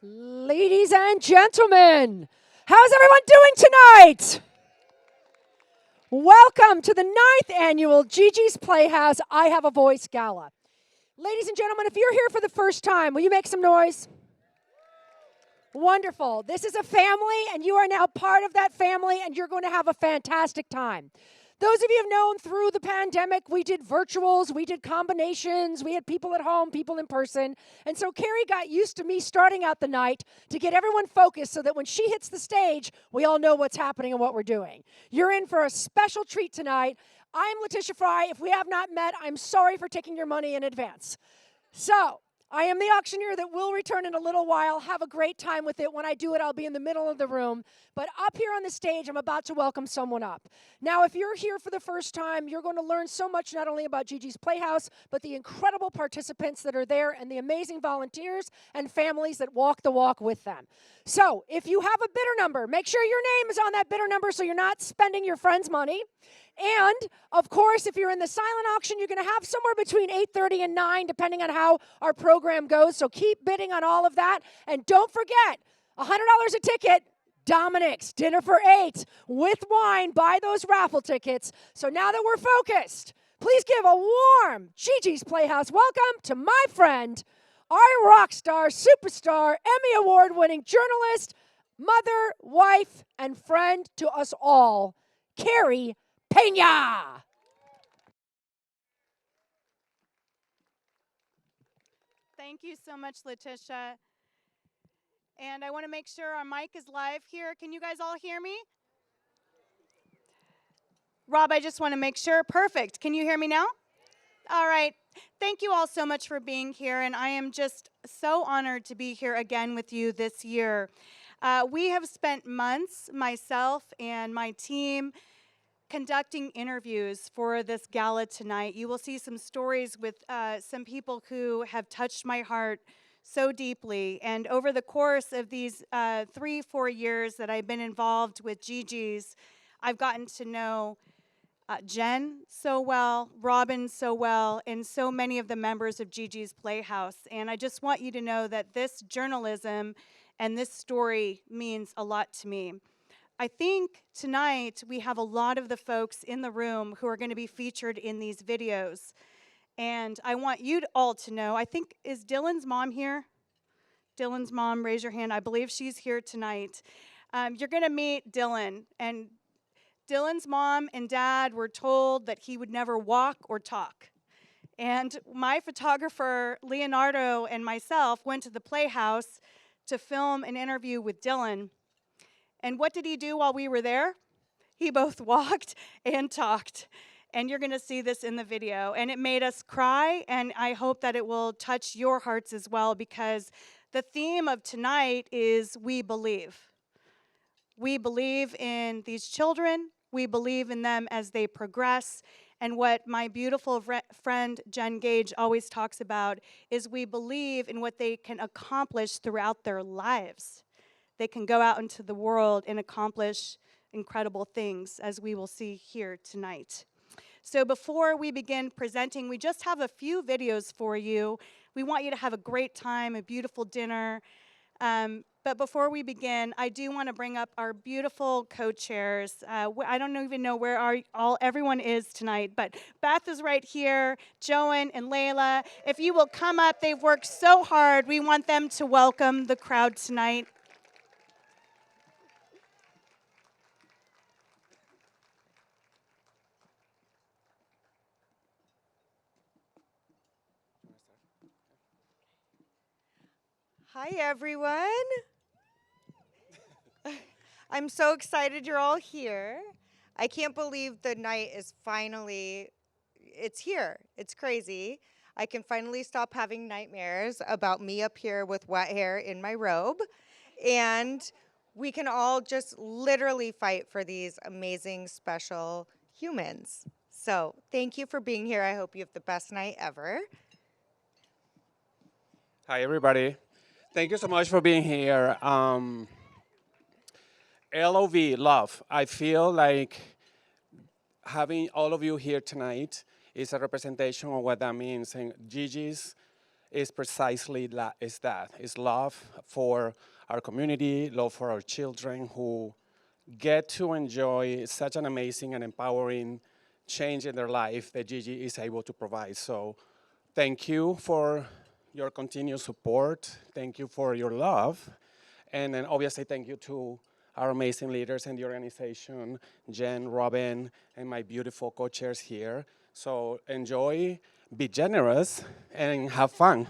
Ladies and gentlemen, how's everyone doing tonight? Welcome to the 9th annual GiGi's Playhouse I Have a Voice Gala. Ladies and gentlemen, if you're here for the first time, will you make some noise? Wonderful. This is a family, and you are now part of that family, and you're going to have a fantastic time. Those of you who have known through the pandemic, we did virtuals, we did combinations, we had people at home, people in person. And so Carrie got used to me starting out the night to get everyone focused so that when she hits the stage, we all know what's happening and what we're doing. You're in for a special treat tonight. I'm Letitia Fry. If we have not met, I'm sorry for taking your money in advance. So, I am the auctioneer that will return in a little while. Have a great time with it. When I do it, I'll be in the middle of the room. But up here on the stage, I'm about to welcome someone up. Now, if you're here for the first time, you're going to learn so much not only about GiGi's Playhouse, but the incredible participants that are there and the amazing volunteers and families that walk the walk with them. So, if you have a bidder number, make sure your name is on that bidder number so you're not spending your friend's money. And, of course, if you're in the silent auction, you're going to have somewhere between 8:30 and 9, depending on how our program goes. So keep bidding on all of that. And don't forget, $100 a ticket, Dominic's Dinner for 8 with wine. Buy those raffle tickets. So now that we're focused, please give a warm GiGi's Playhouse welcome to my friend, our rock star, superstar, Emmy Award-winning journalist, mother, wife, and friend to us all, Carrie Pena. Thank you so much, Letitia. And I want to make sure our mic is live here. Can you guys all hear me? Rob, I just want to make sure. Perfect. Can you hear me now? All right. Thank you all so much for being here, and I am just so honored to be here again with you this year. We have spent months, myself and my team, conducting interviews for this gala tonight. You will see some stories with some people who have touched my heart so deeply. And over the course of these 3-4 years that I've been involved with GiGi's, I've gotten to know Jen so well, Robin so well, and so many of the members of GiGi's Playhouse. And I just want you to know that this journalism and this story means a lot to me. I think tonight we have a lot of the folks in the room who are going to be featured in these videos. And I want you all to know, I think, is Dylan's mom here? Dylan's mom, raise your hand. I believe she's here tonight. You're going to meet Dylan. And Dylan's mom and dad were told that he would never walk or talk. And my photographer, Leonardo, and myself went to the Playhouse to film an interview with Dylan. And what did he do while we were there? He both walked and talked. And you're going to see this in the video. And it made us cry, and I hope that it will touch your hearts as well, because the theme of tonight is we believe. We believe in these children. We believe in them as they progress. And what my beautiful friend Jen Gage always talks about is we believe in what they can accomplish throughout their lives. They can go out into the world and accomplish incredible things, as we will see here tonight. So before we begin presenting, we just have a few videos for you. We want you to have a great time, a beautiful dinner. But before we begin, I do want to bring up our beautiful co-chairs. I don't even know where everyone is tonight, but Beth is right here, Joan and Layla. If you will come up, they've worked so hard. We want them to welcome the crowd tonight. Hi, everyone. I'm so excited you're all here. I can't believe the night is finally, it's here. It's crazy. I can finally stop having nightmares about me up here with wet hair in my robe. And we can all just literally fight for these amazing, special humans. So thank you for being here. I hope you have the best night ever. Hi, everybody. Thank you so much for being here. LOV, love. I feel like having all of you here tonight is a representation of what that means. And GiGi's is precisely that. It's love for our community, love for our children who get to enjoy such an amazing and empowering change in their life that Gigi is able to provide. So thank you for your continued support. Thank you for your love. And then obviously thank you to our amazing leaders in the organization, Jen, Robin, and my beautiful co-chairs here. So enjoy, be generous, and have fun.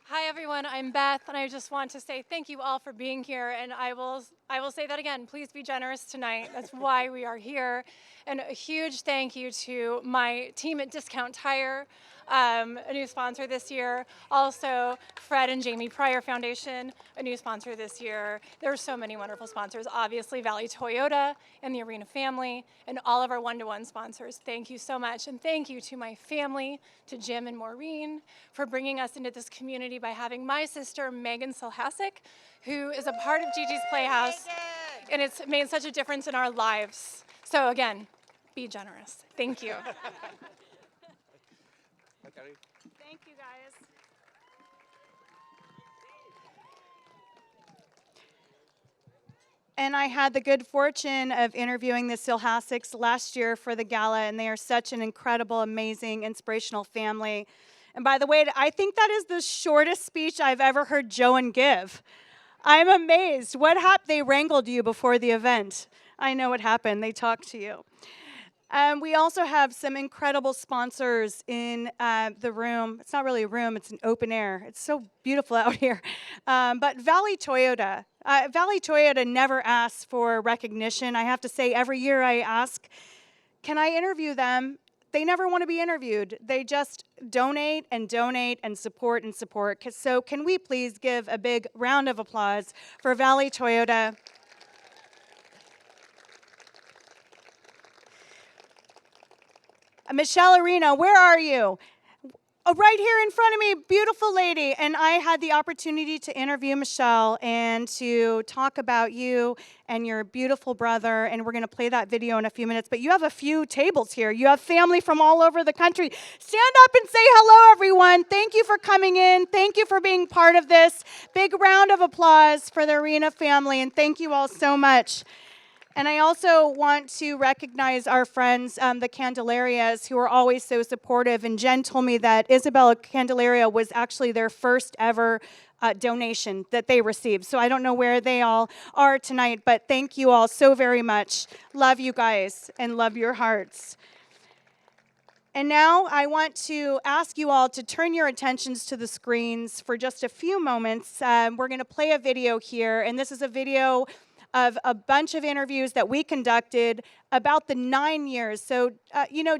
Hi everyone, I'm Beth, and I just want to say thank you all for being here, and I will say that again, please be generous tonight. That's why we are here. And a huge thank you to my team at Discount Tire, a new sponsor this year. Also, Fred and Jamie Pryor Foundation, a new sponsor this year. There are so many wonderful sponsors. Obviously, Valley Toyota and the Arena family, and all of our one-to-one sponsors. Thank you so much, and thank you to my family, to Jim and Maureen, for bringing us into this community by having my sister, Megan Silhasek, who is a part of GiGi's Playhouse, and it's made such a difference in our lives. So again, be generous. Thank you. Thank you, guys. And I had the good fortune of interviewing the Silhaseks last year for the gala, and they are such an incredible, amazing, inspirational family. And by the way, I think that is the shortest speech I've ever heard Joan give. I'm amazed. What happened? They wrangled you before the event. I know what happened. They talked to you. We also have some incredible sponsors in the room. It's not really a room, it's an open air. It's so beautiful out here. But Valley Toyota. Valley Toyota never asks for recognition. I have to say, every year I ask, can I interview them? They never want to be interviewed. They just donate and support and support. So can we please give a big round of applause for Valley Toyota? Michelle Arena, where are you? Oh, right here in front of me, beautiful lady. And I had the opportunity to interview Michelle and to talk about you and your beautiful brother. And we're going to play that video in a few minutes. But you have a few tables here. You have family from all over the country. Stand up and say hello, everyone. Thank you for coming in. Thank you for being part of this. Big round of applause for the Arena family. And thank you all so much. And I also want to recognize our friends, the Candelarias, who are always so supportive. And Jen told me that Isabella Candelaria was actually their first ever donation that they received. So I don't know where they all are tonight, but thank you all so very much. Love you guys and love your hearts. And now I want to ask you all to turn your attentions to the screens for just a few moments. We're going to play a video here, and this is a video of a bunch of interviews that we conducted about the 9 years. So,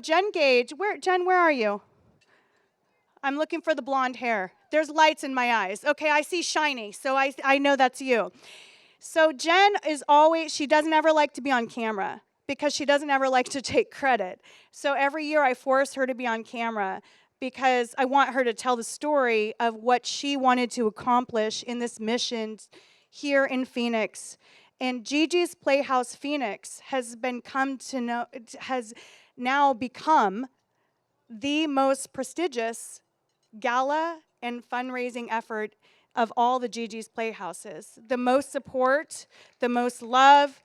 Jen Gage, Jen, where are you? I'm looking for the blonde hair. There's lights in my eyes. Okay, I see shiny, so I know that's you. So Jen she doesn't ever like to be on camera because she doesn't ever like to take credit. So every year I force her to be on camera because I want her to tell the story of what she wanted to accomplish in this mission here in Phoenix. And GiGi's Playhouse Phoenix has now become the most prestigious gala and fundraising effort of all the GiGi's Playhouses. The most support, the most love,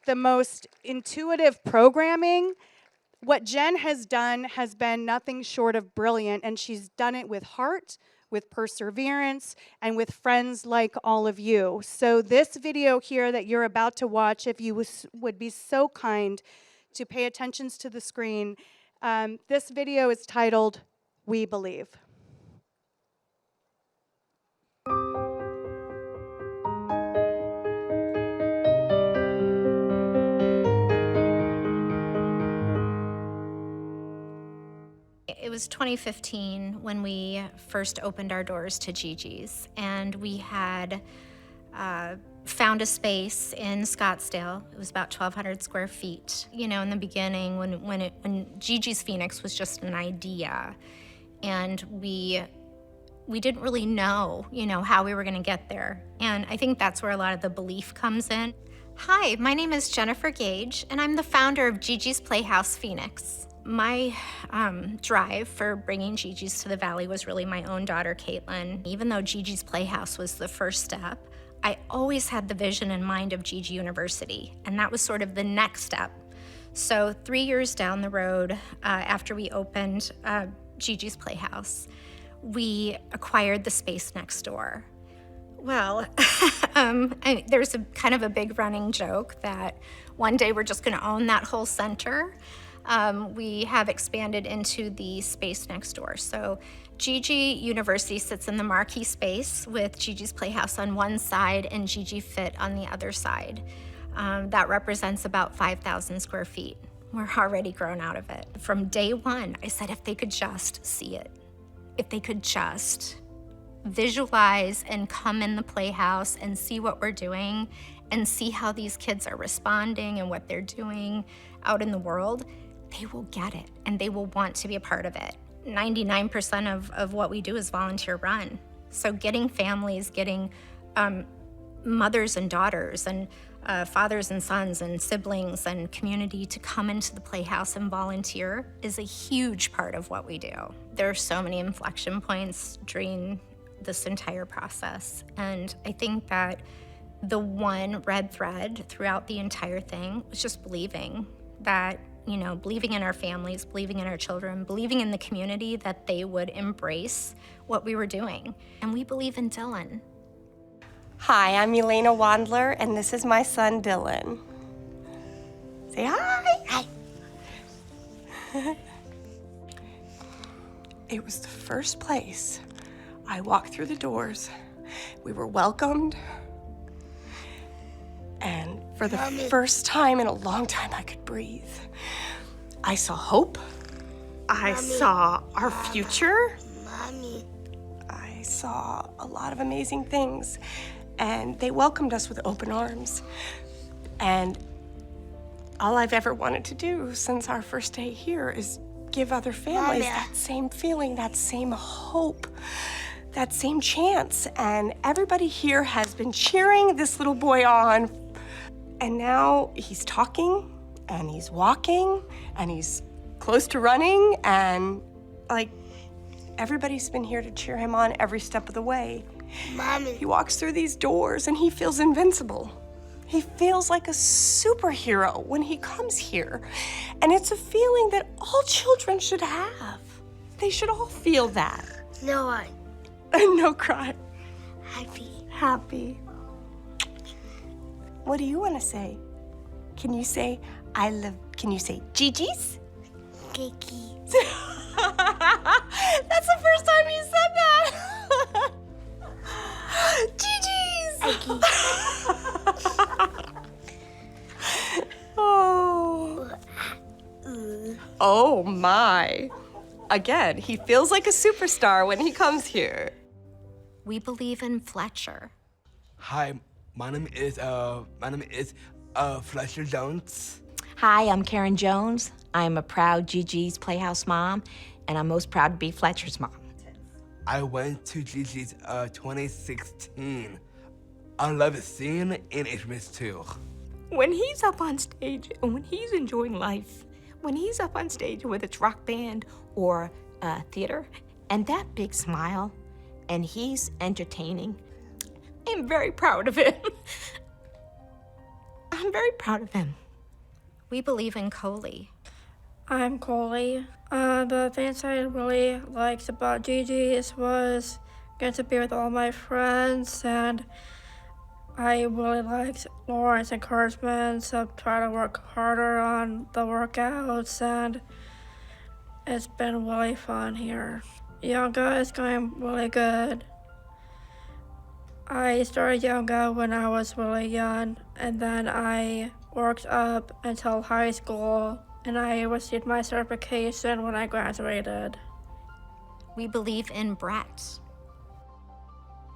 the most intuitive programming. What Jen has done has been nothing short of brilliant, and she's done it with heart, with perseverance, and with friends like all of you. So this video here that you're about to watch, if you would be so kind to pay attention to the screen, this video is titled, We Believe. It was 2015 when we first opened our doors to GiGi's, and we had found a space in Scottsdale. It was about 1,200 square feet. You know, in the beginning, when GiGi's Phoenix was just an idea, and we didn't really know, how we were going to get there. And I think that's where a lot of the belief comes in. Hi, my name is Jennifer Gage, and I'm the founder of GiGi's Playhouse Phoenix. My drive for bringing GiGi's to the Valley was really my own daughter, Caitlin. Even though GiGi's Playhouse was the first step, I always had the vision in mind of GiGi University, and that was sort of the next step. So 3 years down the road, after we opened GiGi's Playhouse, we acquired the space next door. Well, there's a kind of a big running joke that one day we're just gonna own that whole center. We have expanded into the space next door. So GiGi University sits in the marquee space with GiGi's Playhouse on one side and GiGi Fit on the other side. That represents about 5,000 square feet. We're already grown out of it. From day one, I said if they could just see it, if they could just visualize and come in the Playhouse and see what we're doing and see how these kids are responding and what they're doing out in the world, they will get it and they will want to be a part of it. 99% of what we do is volunteer run. So getting families, getting mothers and daughters and fathers and sons and siblings and community to come into the Playhouse and volunteer is a huge part of what we do. There are so many inflection points during this entire process. And I think that the one red thread throughout the entire thing was just believing that, you know, believing in our families, believing in our children, believing in the community that they would embrace what we were doing. And we believe in Dylan. Hi, I'm Elena Wandler, and this is my son, Dylan. Say hi. Hi. It was the first place I walked through the doors. We were welcomed. And for the first time in a long time, I could breathe. I saw hope. I saw our future. I saw a lot of amazing things. And they welcomed us with open arms. And all I've ever wanted to do since our first day here is give other families that same feeling, that same hope, that same chance. And everybody here has been cheering this little boy on. And now he's talking, and he's walking, and he's close to running, and like everybody's been here to cheer him on every step of the way. Mommy. He walks through these doors and he feels invincible. He feels like a superhero when he comes here. And it's a feeling that all children should have. They should all feel that. No one. No cry. Happy. Happy. What do you want to say? Can you say, can you say GiGi's? GiGi's. That's the first time you said that. GiGi's. Oh. Oh my. Again, he feels like a superstar when he comes here. We believe in Fletcher. Hi, my name is Fletcher Jones. Hi, I'm Karen Jones. I'm a proud GiGi's Playhouse mom, and I'm most proud to be Fletcher's mom. I went to GiGi's 2016. I love seeing in HMS too. When he's up on stage and when he's enjoying life, when he's up on stage with its rock band or theater, and that big smile, and he's entertaining, I'm very proud of him. I'm very proud of him. We believe in Coley. I'm Coley. The things I really liked about GiGi's was getting to be with all my friends, and I really liked Lauren's encouragement to try to work harder on the workouts, and it's been really fun here. Yoga is going really good. I started yoga when I was really young, and then I worked up until high school, and I received my certification when I graduated. We believe in Brett.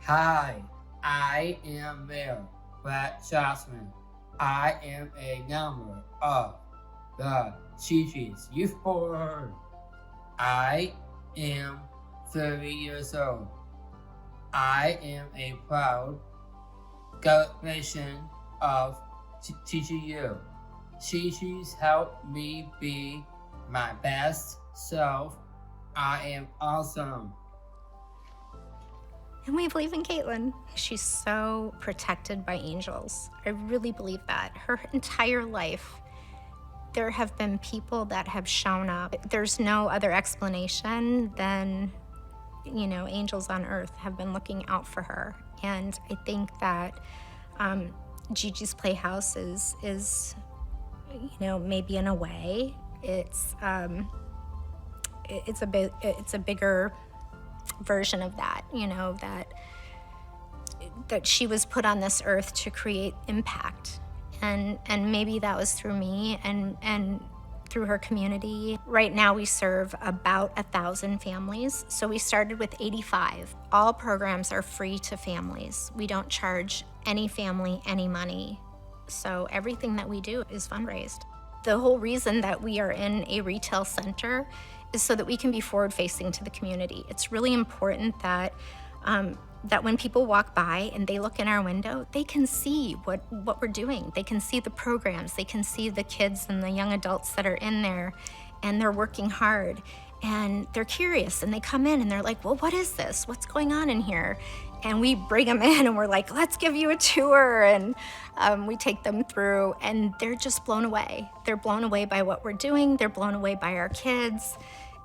Hi, I am Mayor Brett Schatzman. I am a member of the GiGi's Youth Board. I am 30 years old. I am a proud graduation of GiGi's. GiGi's helped me be my best self. I am awesome. And we believe in Caitlin. She's so protected by angels. I really believe that. Her entire life, there have been people that have shown up. There's no other explanation than, you know, angels on earth have been looking out for her. And I think that GiGi's Playhouse is, you know, maybe in a way, it's a bigger version of that, you know, that she was put on this earth to create impact. And maybe that was through me and through her community. Right now we serve about 1,000 families. So we started with 85. All programs are free to families. We don't charge any family any money. So everything that we do is fundraised. The whole reason that we are in a retail center is so that we can be forward-facing to the community. It's really important that that when people walk by and they look in our window, they can see what we're doing. They can see the programs. They can see the kids and the young adults that are in there, and they're working hard. And they're curious, and they come in and they're like, well, what is this? What's going on in here? And we bring them in and we're like, let's give you a tour. And we take them through, and they're just blown away. They're blown away by what we're doing. They're blown away by our kids.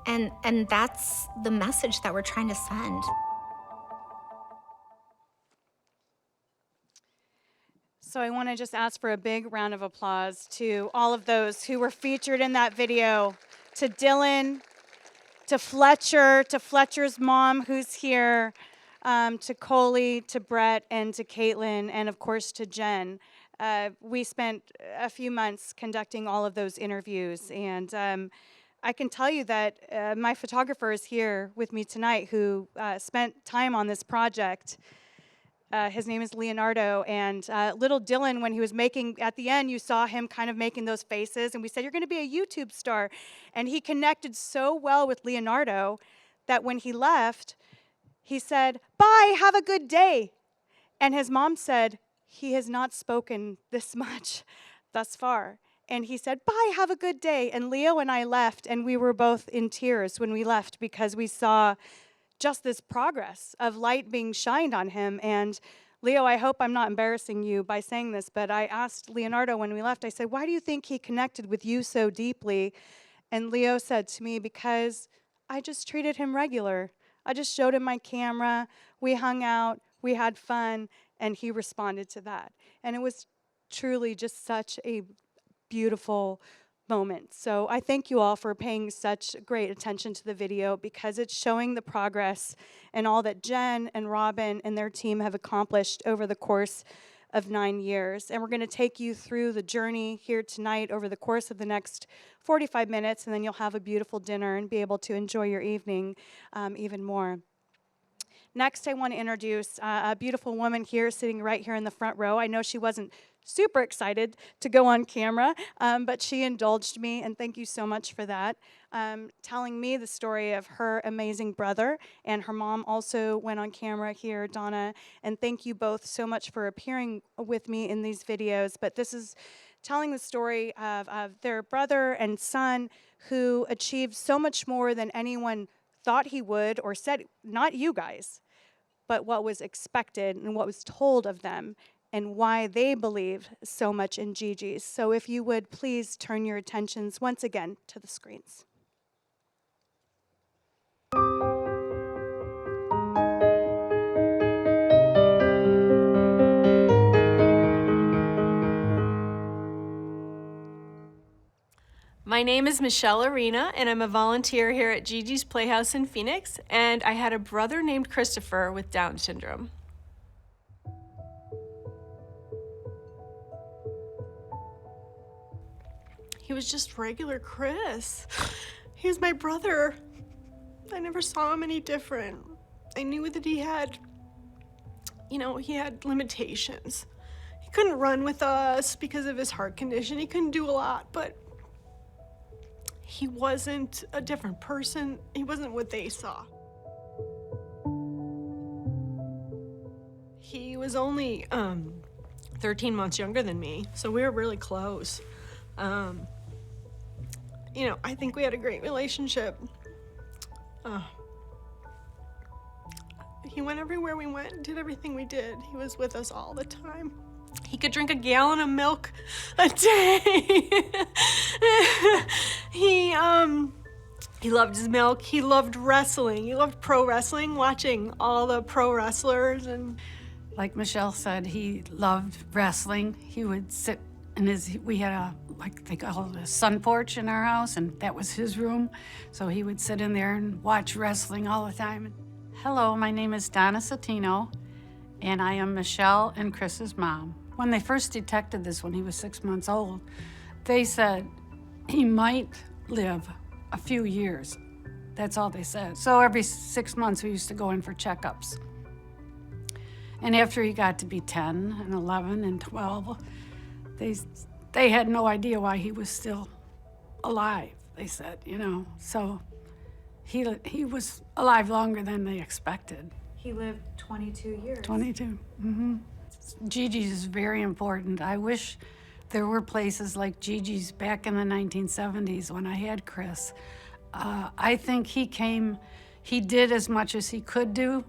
And that's the message that we're trying to send. So I want to just ask for a big round of applause to all of those who were featured in that video, to Dylan, to Fletcher, to Fletcher's mom who's here, to Coley, to Brett, and to Caitlin, and of course to Jen. We spent a few months conducting all of those interviews, and I can tell you that my photographer is here with me tonight who spent time on this project. His name is Leonardo, and little Dylan, when he was making, at the end, you saw him kind of making those faces, and we said, you're going to be a YouTube star. And he connected so well with Leonardo that when he left, he said, bye, have a good day. And his mom said, he has not spoken this much thus far. And he said, bye, have a good day. And Leo and I left, and we were both in tears when we left because we saw just this progress of light being shined on him. And Leo, I hope I'm not embarrassing you by saying this, but I asked Leonardo when we left, I said, why do you think he connected with you so deeply? And Leo said to me, because I just treated him regular. I just showed him my camera, we hung out, we had fun, and he responded to that. And it was truly just such a beautiful moment. So I thank you all for paying such great attention to the video, because it's showing the progress and all that Jen and Robin and their team have accomplished over the course of 9 years. And we're going to take you through the journey here tonight over the course of the next 45 minutes, and then you'll have a beautiful dinner and be able to enjoy your evening even more. Next, I want to introduce a beautiful woman here sitting right here in the front row. I know she wasn't super excited to go on camera, but she indulged me, and thank you so much for that. Telling me the story of her amazing brother, and her mom also went on camera here, Donna, and thank you both so much for appearing with me in these videos. But this is telling the story of their brother and son who achieved so much more than anyone thought he would or said, not you guys, but what was expected and what was told of them, and why they believe so much in GiGi's. So if you would please turn your attentions once again to the screens. My name is Michelle Arena, and I'm a volunteer here at GiGi's Playhouse in Phoenix, and I had a brother named Christopher with Down syndrome. He was just regular Chris. He was my brother. I never saw him any different. I knew that he had, he had limitations. He couldn't run with us because of his heart condition. He couldn't do a lot, but he wasn't a different person. He wasn't what they saw. He was only 13 months younger than me, so we were really close. I think we had a great relationship. He went everywhere we went, did everything we did. He was with us all the time. He could drink a gallon of milk a day. He loved his milk. He loved wrestling. He loved pro wrestling, watching all the pro wrestlers. And like Michelle said, he loved wrestling. He would sit in we had a, like they call it a sun porch in our house, and that was his room. So he would sit in there and watch wrestling all the time. Hello, my name is Donna Satino, and I am Michelle and Chris's mom. When they first detected this when he was 6 months old, they said he might live a few years. That's all they said. So every 6 months we used to go in for checkups. And after he got to be 10 and 11 and 12, they had no idea why he was still alive, they said, So he was alive longer than they expected. He lived 22 years. 22, GiGi's is very important. I wish there were places like GiGi's back in the 1970s when I had Chris. I think he did as much as he could do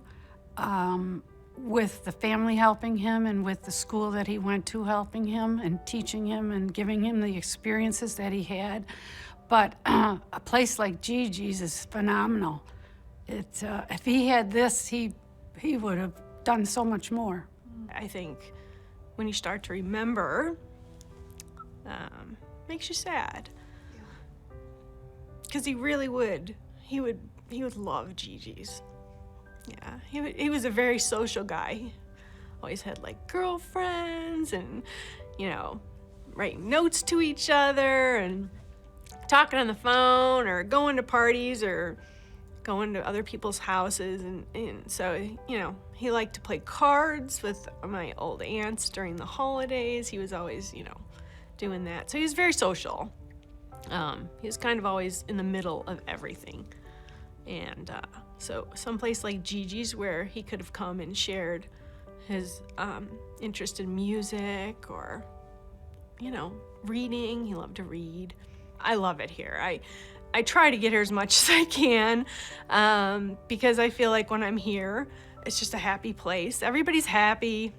with the family helping him and with the school that he went to helping him and teaching him and giving him the experiences that he had. But a place like GiGi's is phenomenal. If he had this, he would have done so much more. I think when you start to remember, makes you sad. Because he really would. He would love GiGi's. Yeah, he was a very social guy. Always had like girlfriends and, writing notes to each other and talking on the phone or going to parties or going to other people's houses. And so, he liked to play cards with my old aunts during the holidays. He was always, doing that. So he was very social. He was kind of always in the middle of everything. And so someplace like GiGi's where he could have come and shared his interest in music or, reading. He loved to read. I love it here. I try to get here as much as I can because I feel like when I'm here, it's just a happy place. Everybody's happy.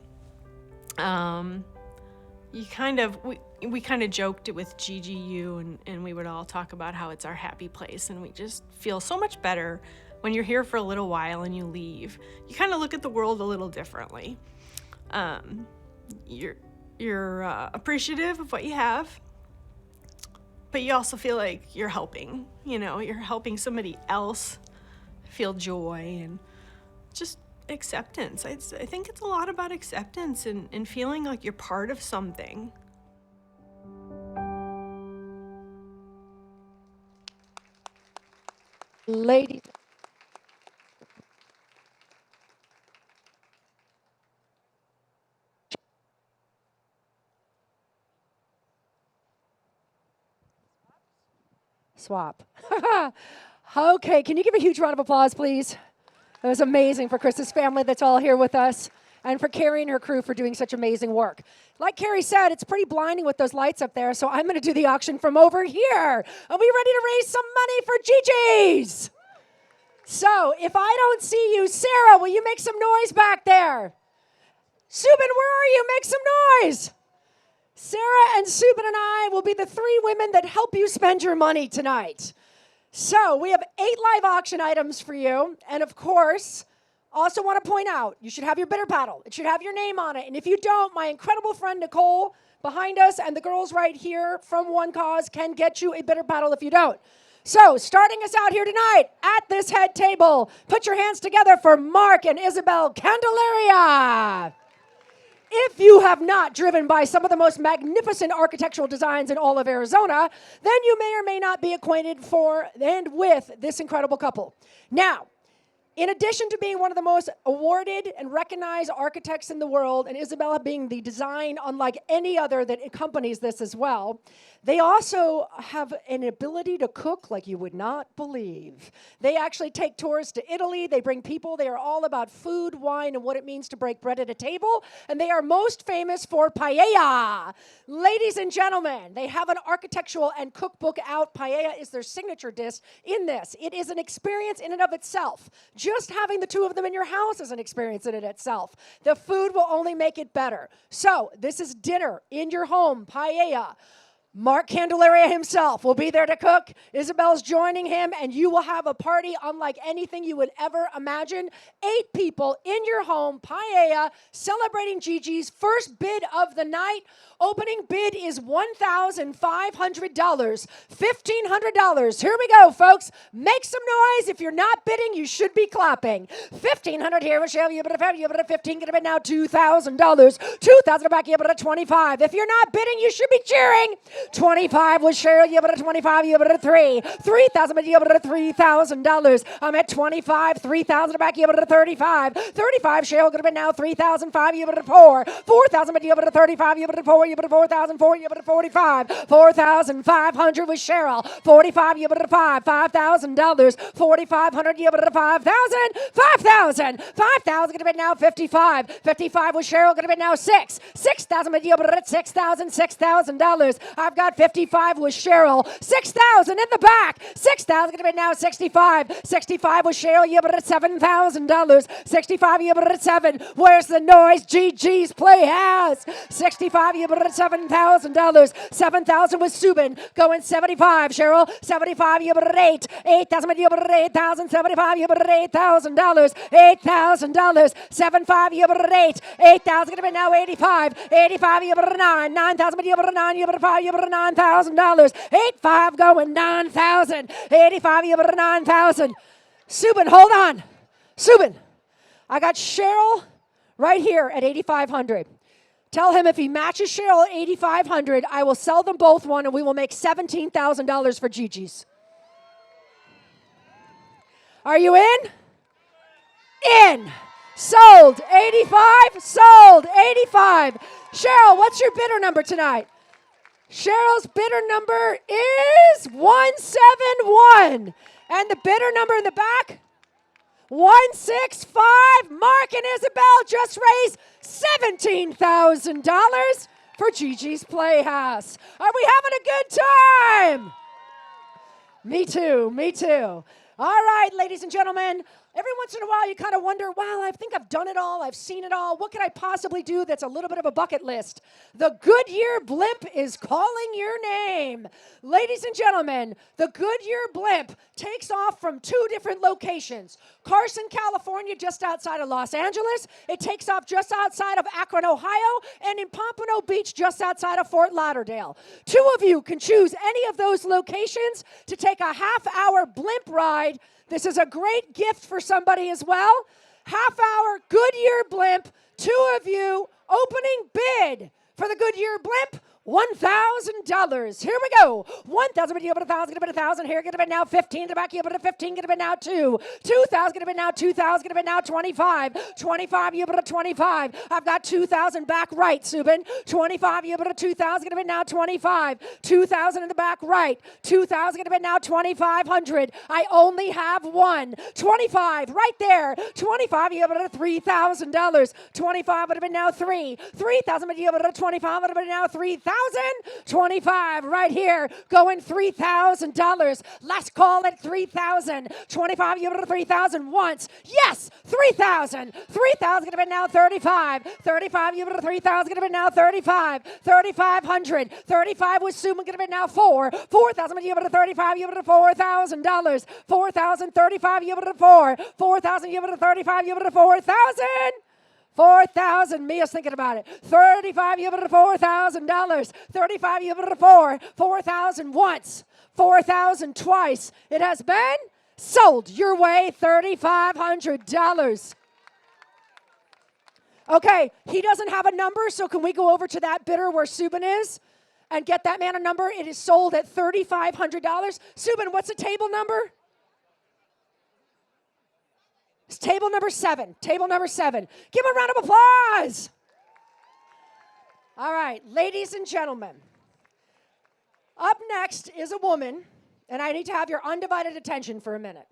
We kind of joked it with GGU and we would all talk about how it's our happy place, and we just feel so much better when you're here for a little while and you leave. You kind of look at the world a little differently. You're appreciative of what you have, but you also feel like you're helping. You're helping somebody else feel joy and just acceptance. I think it's a lot about acceptance and feeling like you're part of something. Ladies. Swap. Okay, can you give a huge round of applause, please? That was amazing for Chris's family that's all here with us, and for Carrie and her crew for doing such amazing work. Like Carrie said, it's pretty blinding with those lights up there, so I'm going to do the auction from over here. Are we ready to raise some money for GiGi's? So if I don't see you, Sarah, will you make some noise back there? Subin, where are you? Make some noise. Sarah and Subin and I will be the three women that help you spend your money tonight. So we have 8 live auction items for you. And of course, also want to point out, you should have your bitter paddle. It should have your name on it. And if you don't, my incredible friend Nicole behind us and the girls right here from One Cause can get you a bitter paddle if you don't. So starting us out here tonight at this head table, put your hands together for Mark and Isabel Candelaria. If you have not driven by some of the most magnificent architectural designs in all of Arizona, then you may or may not be acquainted with this incredible couple. Now, In addition to being one of the most awarded and recognized architects in the world, and Isabella being the design unlike any other that accompanies this as well, they also have an ability to cook like you would not believe. They actually take tours to Italy. They bring people. They are all about food, wine, and what it means to break bread at a table. And they are most famous for paella. Ladies and gentlemen, they have an architectural and cookbook out. Paella is their signature dish in this. It is an experience in and of itself. Just having the two of them in your house is an experience in it itself. The food will only make it better. So this is dinner in your home, paella. Mark Candelaria himself will be there to cook. Isabel's joining him, and you will have a party unlike anything you would ever imagine. 8 people in your home, paella, celebrating GiGi's first bid of the night. Opening bid is $1,500, $1,500. Here we go, folks. Make some noise. If you're not bidding, you should be clapping. $1,500 here, Michelle. You better have 15. Gonna bid now $2,000. $2,000 back. You better 25. If you're not bidding, you should be cheering. 25 with Cheryl. You better 25. You better 3. 3,000. You better $3,000. I'm at 25. 3,000 back. You better 35. 35. Cheryl. Gonna bid now 3,005. You better 4. 4,000. You better 35. You better 4. You better 4,004, you better 45. 4,500 with Cheryl. 45, you better 5. $5,000. 4,500, you better 5,000. 5,000. 5,000, gonna be now 55. 55 with Cheryl, gonna be now 6. 6,000, you better at 6,000. $6,000. I've got 55 with Cheryl. 6,000 in the back. 6,000, gonna be now 65. 65 with Cheryl, you better at $7,000. 65, you better at 7. Where's the noise? GiGi's Playhouse. 65, you better at $7,000. 7,000 with Subin. Going 75. Cheryl, 75, you better at 8. 8,000, you better at 8,000. 75, you better at $8,000. $8,000. 75, you better at 8. 8,000, gonna be now 85. 85, you better at 9. 9,000, you better at 9. You better 5, you better at $9,000. 85 going 9,000. 85, you better at 9,000. Subin, hold on. Subin, I got Cheryl right here at 8,500. Tell him if he matches Cheryl at 8,500, I will sell them both one, and we will make $17,000 for GiGi's. Are you in? In. Sold. 85. Sold. 85. Cheryl, what's your bidder number tonight? Cheryl's bidder number is 171. And the bidder number in the back? 165. Mark and Isabel just raised $17,000 for GiGi's Playhouse. Are we having a good time? Me too, me too. All right, ladies and gentlemen. Every once in a while, you kind of wonder, well, I think I've done it all. I've seen it all. What could I possibly do that's a little bit of a bucket list? The Goodyear blimp is calling your name. Ladies and gentlemen, the Goodyear blimp takes off from 2 different locations. Carson, California, just outside of Los Angeles. It takes off just outside of Akron, Ohio, and in Pompano Beach, just outside of Fort Lauderdale. 2 of you can choose any of those locations to take a half-hour blimp ride. This is a great gift for somebody as well. Half-hour Goodyear blimp. 2 of you. Opening bid for the Goodyear blimp. $1,000. Here we go. 1,000, you put 1,000, gonna put 1,000. Here, gonna be now 15. The back, you put a 15, gonna be now 2. 2,000, gonna be now 2,000, gonna be now 25. 25, you put a 25. I've got 2,000 back right, Subin. 25, you put a 2,000, gonna be now 25. 2,000 in the back right. 2,000, gonna be now 2,500. I only have 1. 25, right there. 25, you put a $3,000. 25 would have been now 3. 3,000, but you put a 25 would have been now 3,000. 25 right here, going $3,000. Let's call it 3,000. 25, you put 3,000 once. Yes, 3,000. 3,000 gonna be now 35. 35, you put 3,000 gonna be now 35. 3,500. 35 with Suman gonna be now 4. 4,000, you put 35, you put $4,000. 4,000. 35, you put 4. 4,000, you put 35, you put 4,000. 4,000. Mia's thinking about it. 35, you put a $4,000. 35, you put a 4. 4,000 once. 4,000 twice. It has been sold your way. $3,500. Okay, he doesn't have a number, so can we go over to that bidder where Subin is and get that man a number? It is sold at $3,500. Subin, what's the table number? It's table number 7. Table number 7. Give them a round of applause. All right, ladies and gentlemen. Up next is a woman, and I need to have your undivided attention for a minute.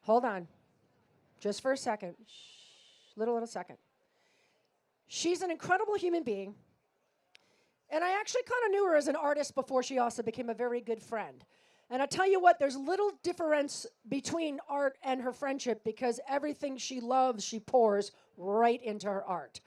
Hold on. Just for a second. Little second. She's an incredible human being. And I actually kind of knew her as an artist before she also became a very good friend. And I'll tell you what, there's little difference between art and her friendship because everything she loves, she pours right into her art.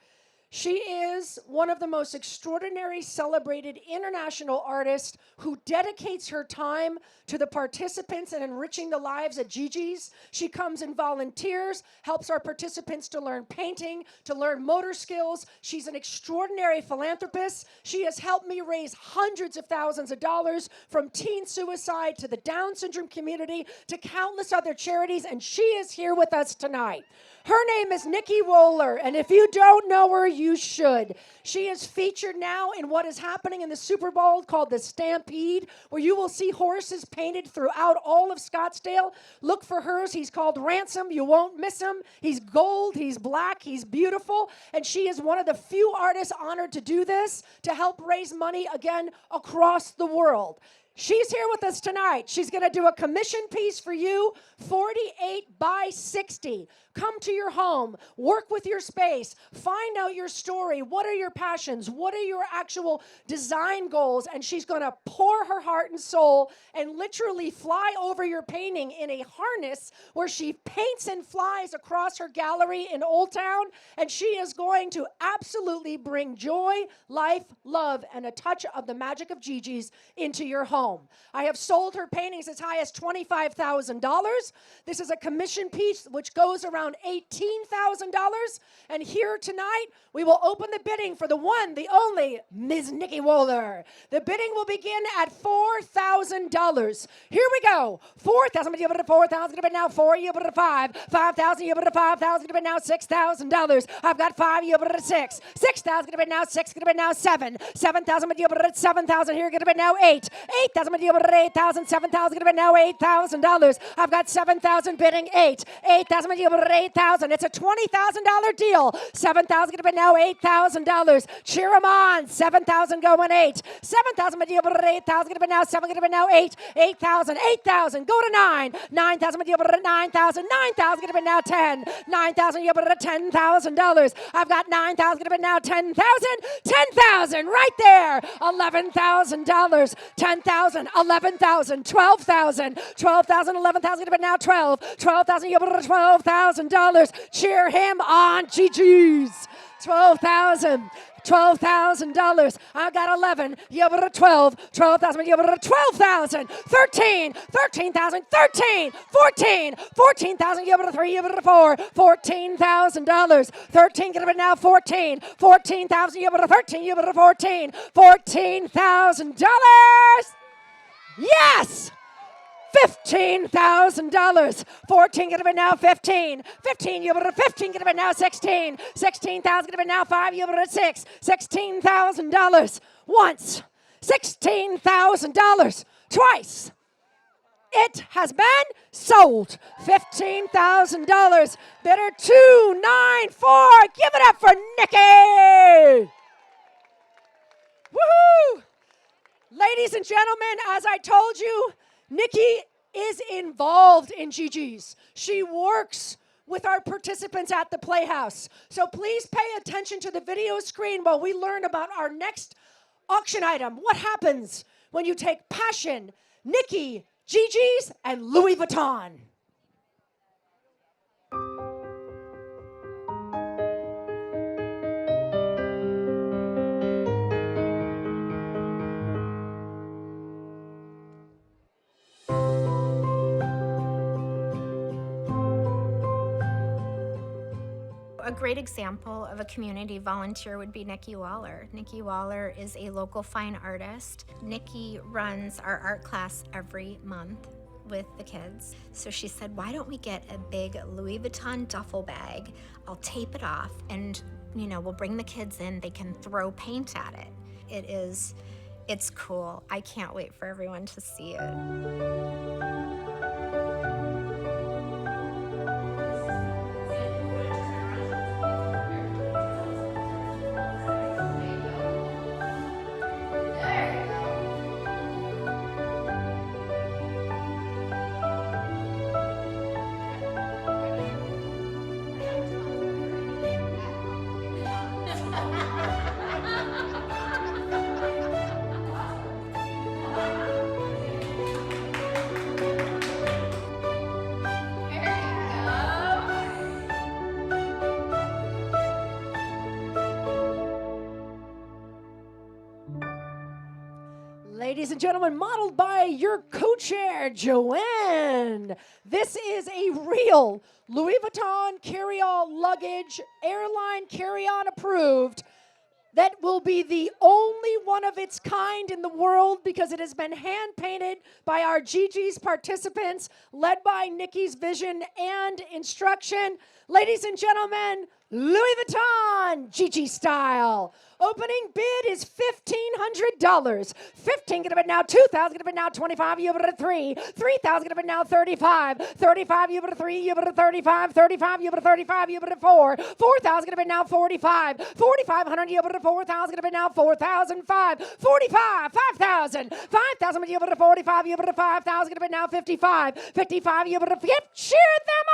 She is one of the most extraordinary, celebrated international artists who dedicates her time to the participants and enriching the lives at GiGi's. She comes and volunteers, helps our participants to learn painting, to learn motor skills. She's an extraordinary philanthropist. She has helped me raise hundreds of thousands of dollars from teen suicide to the Down syndrome community to countless other charities, and she is here with us tonight. Her name is Nikki Roller, and if you don't know her, you should. She is featured now in what is happening in the Super Bowl called the Stampede, where you will see horses painted throughout all of Scottsdale. Look for hers. He's called Ransom. You won't miss him. He's gold. He's black. He's beautiful. And she is one of the few artists honored to do this, to help raise money, again, across the world. She's here with us tonight. She's going to do a commission piece for you, 48 by 60. Come to your home, work with your space, find out your story. What are your passions? What are your actual design goals? And she's going to pour her heart and soul and literally fly over your painting in a harness where she paints and flies across her gallery in Old Town. And she is going to absolutely bring joy, life, love, and a touch of the magic of GiGi's into your home. I have sold her paintings as high as $25,000. This is a commission piece which goes around $18,000. And here tonight, we will open the bidding for the one, the only, Ms. Nikki Wohler. The bidding will begin at $4,000. Here we go. 4,000, you put it 4,000, give it now 4, you put it 5. 5,000, you put it 5,000, give it now $6,000. I've got 5, you put it 6. 6,000, give it now 6, give it now 7. 7,000, you put it 7,000, here, give it now 8. 8,000, you put it 8,000, 7,000, give it now $8,000. I've got 7,000 bidding 8. 8,000, you put it 8,000. It's a $20,000 deal. 7,000 give it now $8,000. Cheer them on. 7,000 going 8. 7,000 deal put it 8,000 give it now 7 give it now 8. 8,000. 8,000 go to 9. 9,000 deal put it 9,000. 9,000 give it now 10. 9,000 you put it $10,000. I've got 9,000 give it now 10,000. 10,000 right there. $11,000. 10,000. 11,000. 12,000. 12,000. 11,000 give it now 12. 12,000 you put it $12,000. Cheer him on, GiGi's. 12,000. $12,000. I got 11. You put it 12. 12,000. You put it 12,000. 13. 13,000. 13. 14. 14,000. You put it 3. You put it 4. $14,000. 13. Get it now 14. 14,000. You put it 13. You put it 14. $14,000. Yes. $15,000. 14, get it now 15. 15, you put it 15, get it now 16. 16,000, get it now 5, you put it 6. $16,000 once. $16,000 twice. It has been sold. $15,000. Bidder 294. Give it up for Nikki. Woohoo! Ladies and gentlemen, as I told you, Nikki is involved in GiGi's. She works with our participants at the Playhouse. So please pay attention to the video screen while we learn about our next auction item. What happens when you take passion, Nikki, GiGi's, and Louis Vuitton? A great example of a community volunteer would be Nikki Wohler. Nikki Wohler is a local fine artist. Nikki runs our art class every month with the kids. So she said, why don't we get a big Louis Vuitton duffel bag? I'll tape it off and, we'll bring the kids in. They can throw paint at it. It's cool. I can't wait for everyone to see it. Ladies and gentlemen, modeled by your co-chair, Joanne. This is a real Louis Vuitton carry-on luggage, airline carry-on approved, that will be the only one of its kind in the world because it has been hand-painted by our GiGi's participants, led by Nikki's vision and instruction. Ladies and gentlemen, Louis Vuitton, GiGi style. Opening bid is $1,500. 15 gonna bid now, 2,000 gonna bid now, 25, you bid at 3. 3,000 gonna bid now, 35. 35, you bid at 3, you bid at 35. 35, you bid at 35, you bid at 4. 4,000 gonna bid now, 45. 4,500, you bid at 4,000 gonna bid now, 4,005. 45, 5,000. 5,000, you bid at 45, you bid at 5,000 gonna bid now, 55. 55, you bid at 50. Cheer them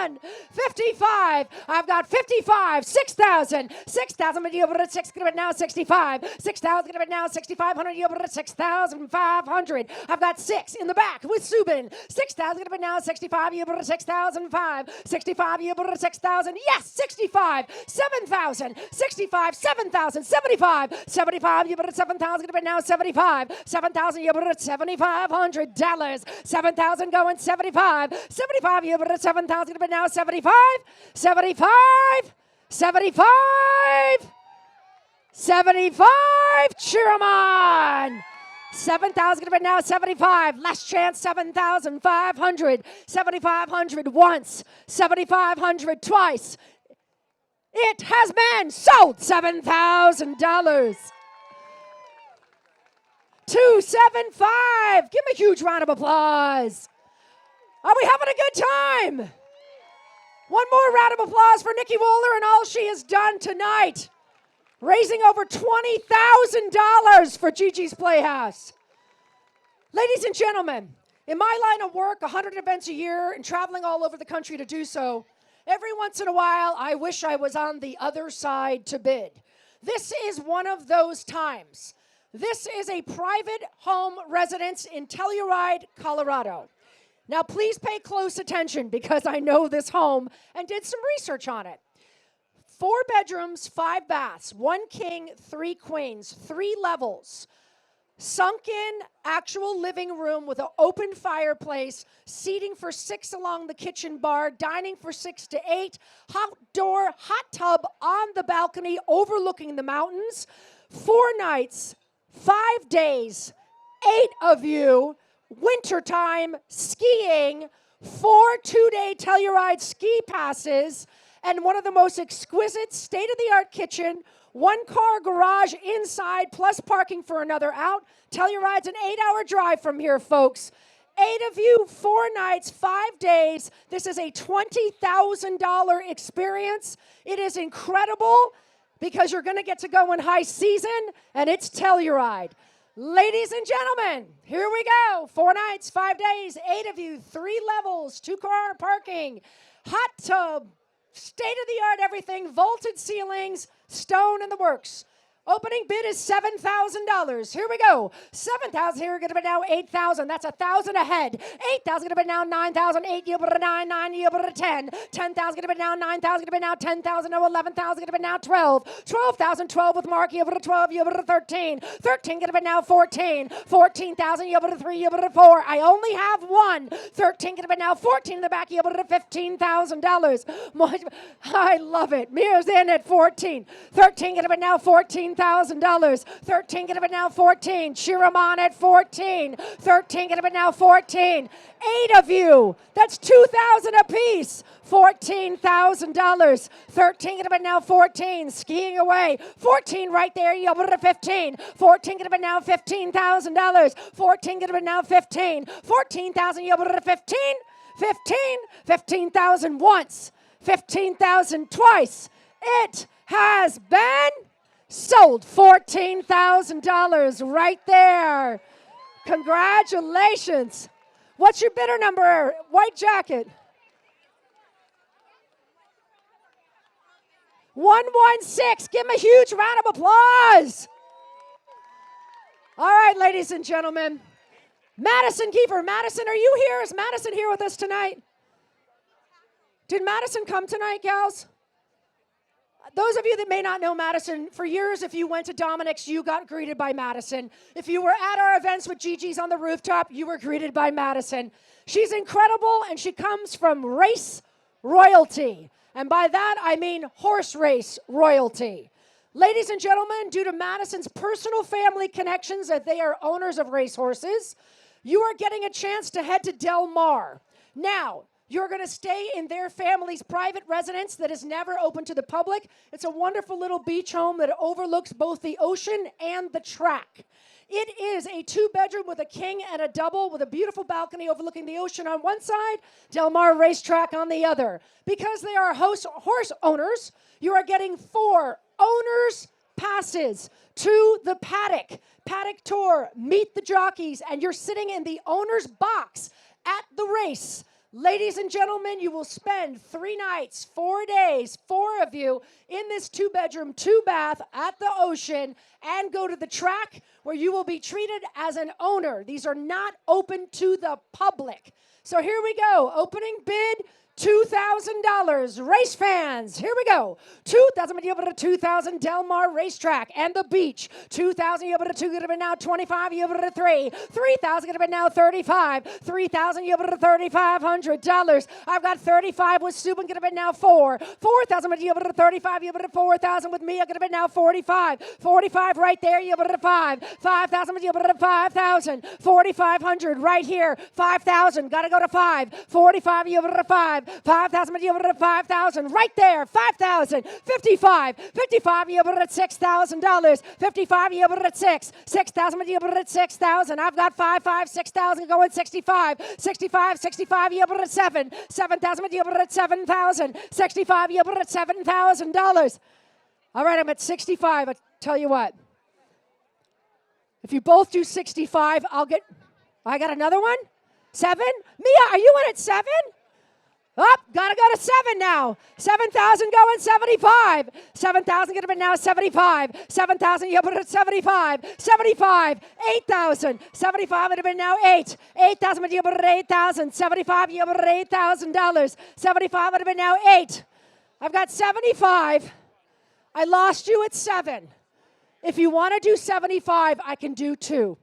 on! 55. I've got 55. 6,000. 6,000, but you bid at 6. Gonna bid now 65. 6,000 gonna bid now 6,500. You bid at 6,500. I've got 6 in the back with Subin. 6,000 gonna bid now 65. You bid at 6,005. 65. You bid at 6,000. Yes, 65. 7,000. 65. 7,000. 75. 75. You bid at 7,000. Gonna bid now 75. 7,000. You bid at $7,500. 7,000 going 75. 75. You bid at 7,000. Gonna bid now 75. 75. 75. 75, cheer 'em on. 7,000 gonna bid now 75. Last chance 7,500. 7,500 once. 7,500 twice. It has been sold. $7,000. 275. Give me a huge round of applause. Are we having a good time? One more round of applause for Nikki Wohler and all she has done tonight. Raising over $20,000 for GiGi's Playhouse. Ladies and gentlemen, in my line of work, 100 events a year and traveling all over the country to do so, every once in a while, I wish I was on the other side to bid. This is one of those times. This is a private home residence in Telluride, Colorado. Now, please pay close attention because I know this home and did some research on it. 4 bedrooms, 5 baths, 1 king, 3 queens, 3 levels. Sunken actual living room with an open fireplace, seating for 6 along the kitchen bar, dining for 6 to 8, outdoor hot tub on the balcony overlooking the mountains. 4 nights, 5 days, 8 of you, wintertime skiing, 4 two-day Telluride ski passes, and one of the most exquisite state-of-the-art kitchen, 1-car garage inside, plus parking for another out. Telluride's an 8-hour drive from here, folks. 8 of you, 4 nights, 5 days. This is a $20,000 experience. It is incredible because you're going to get to go in high season, and it's Telluride. Ladies and gentlemen, here we go. 4 nights, 5 days, 8 of you, 3 levels, 2-car parking, hot tub, state-of-the-art everything, vaulted ceilings, stone in the works. Opening bid is $7,000. Here we go. 7,000 here, going to be now 8,000. That's 1,000 ahead. 8,000 going to be now 9,000. 8, you put a 9, 9, you put a 10. 10,000 going to be now 9,000, going to be now 10,000. No, 11,000 going to be now 12. 12,000, 12 with Mark, you put a 12, you put a 13. 13 going to be now 14. 14,000, you put a 3, you put a 4. I only have 1. 13 going to be now 14 in the back, you put a $15,000. I love it. Mirror's in at 14. 13 going to be now 14,000. $13 going to be now 14. Cheer 'em on at 14. 13 going to be now 14. 8 of you. That's 2,000 apiece. $14,000. 13 going to be now 14. Skiing away. 14 right there. You put it at 15. 14 going to be now $15,000. 14 going to be now 15. 14,000. You put it at 15. 15. 15,000 once. 15,000 twice. It has been sold. $14,000 right there. Congratulations. What's your bidder number? White jacket. 116. Give him a huge round of applause. All right, ladies and gentlemen. Madison Kiefer. Madison, are you here? Is Madison here with us tonight? Did Madison come tonight, gals? those of you that may not know Madison, for years, if you went to Dominic's, you got greeted by Madison. If you were at our events with GiGi's on the rooftop, you were greeted by Madison. She's incredible, and she comes from race royalty. And by that, I mean horse race royalty. Ladies and gentlemen, due to Madison's personal family connections, that they are owners of racehorses, you are getting a chance to head to Del Mar. Now, you're going to stay in their family's private residence that is never open to the public. It's a wonderful little beach home that overlooks both the ocean and the track. It is a 2-bedroom with a king and a double with a beautiful balcony overlooking the ocean on one side, Del Mar Racetrack on the other. Because they are horse owners, you are getting 4 owners' passes to the paddock tour, meet the jockeys, and you're sitting in the owner's box at the race. Ladies and gentlemen, you will spend 3 nights, 4 days, 4 of you in this 2-bedroom, 2-bath at the ocean and go to the track where you will be treated as an owner. These are not open to the public. So here we go. Opening bid, $2,000. Race fans, here we go. $2,000 Del Mar Racetrack and the beach. $2,000 now 25. $3. $3,000 now 35. $3,000 $3,500. I've got 35 with Subin. Gonna be now 4. $4,000 35. $4,000 with me. Gonna be now 45. 45 right there. $5. $5,000 $5,000. 4,500 right here. 5,000. Gotta go to 5. 45 $5. 5,000 $5,000 right there. 5,000. 55. 55 $6,000. 55 $6. 6,000 $6,000. I've got 5, 6,000 going 65. 65 7. 7,000 $7,000. 65 $7,000. All right, I'm at 65. I tell you what. If you both do 65, I got another one? 7? Mia, are you in at 7? Up, gotta go to 7 now. 7,000 going 75. 7,000 gonna be now 75. 7,000 you put it at 75. 75. 8,000. 75 would have been now 8. 8,000 you put it at 8,000. 75 you put it at $8,000. 75 would have been now 8. I've got 75. I lost you at 7. If you want to do 75, I can do 2.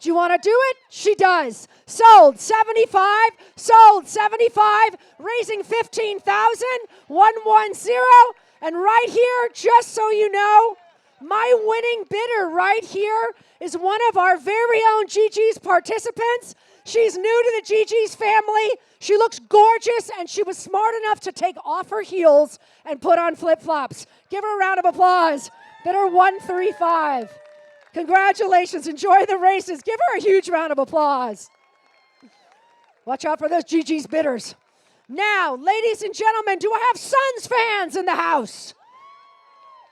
Do you want to do it? She does. Sold 75. Sold 75. Raising 15,000. 110. And right here, just so you know, my winning bidder right here is one of our very own GiGi's participants. She's new to the GiGi's family. She looks gorgeous, and she was smart enough to take off her heels and put on flip-flops. Give her a round of applause. Bidder 135. Congratulations. Enjoy the races. Give her a huge round of applause. Watch out for those GiGi's bidders. Now, ladies and gentlemen, do I have Suns fans in the house?